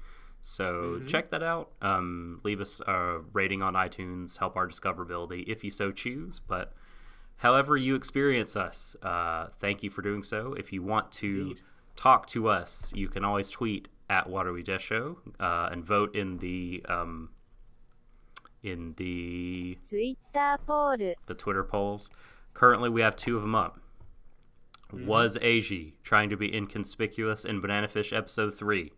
So check that out. Leave us a rating on iTunes, help our discoverability if you so choose. But however you experience us, thank you for doing so. If you want to talk to us, you can always tweet at Warui Deshou and vote in the ツイッターポール the Twitter polls. Currently, we have 2 of them up. Was Eiji trying to be inconspicuous in Banana Fish episode 3?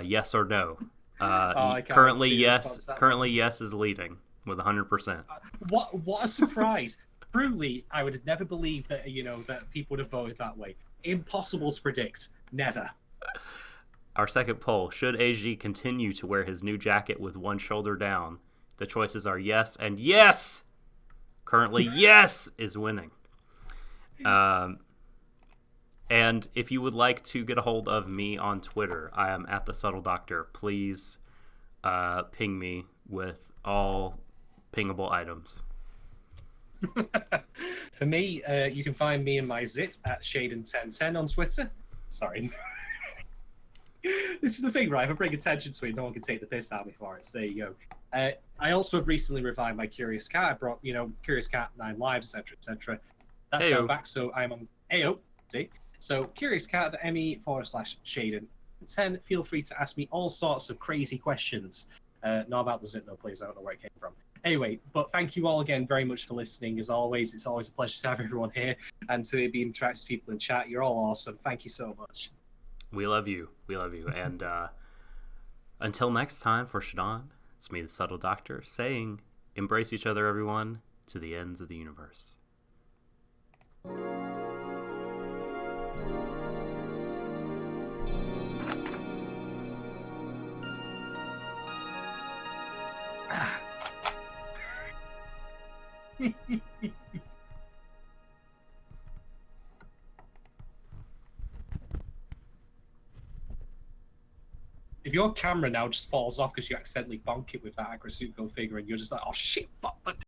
Yes or no? I can't Currently, see the response yes. to that Currently, yes is leading with 100%. What a surprise! Truly, I would have never believed that that people would have voted that way. Impossible to predict. Never. Our second poll, should Eiji continue to wear his new jacket with one shoulder down? The choices are yes and yes! Currently, yes is winning. And if you would like to get a hold of me on Twitter, I am at the Subtle Doctor. Please ping me with all pingable items. For me, you can find me and my zit at Shadon1010 on Twitter. Sorry. This is the thing, right? If I bring attention to it, no one can take the piss out of me for it. So there you go. I also have recently revived my Curious Cat. I brought, Curious Cat 9 Lives, etc. That's now back, so I'm on AO. See? So CuriousCat.me/Shadon10. Feel free to ask me all sorts of crazy questions. Not about the zit, though, please. I don't know where it came from. Anyway, but thank you all again very much for listening. As always, it's always a pleasure to have everyone here and to be interacting with people in chat. You're all awesome. Thank you so much. We love you. We love you. And until next time, for Shadon, it's me, the Subtle Doctor, saying, embrace each other, everyone, to the ends of the universe. If your camera now just falls off because you accidentally bonk it with that Agrasuko figure and you're just like, oh shit, fuck.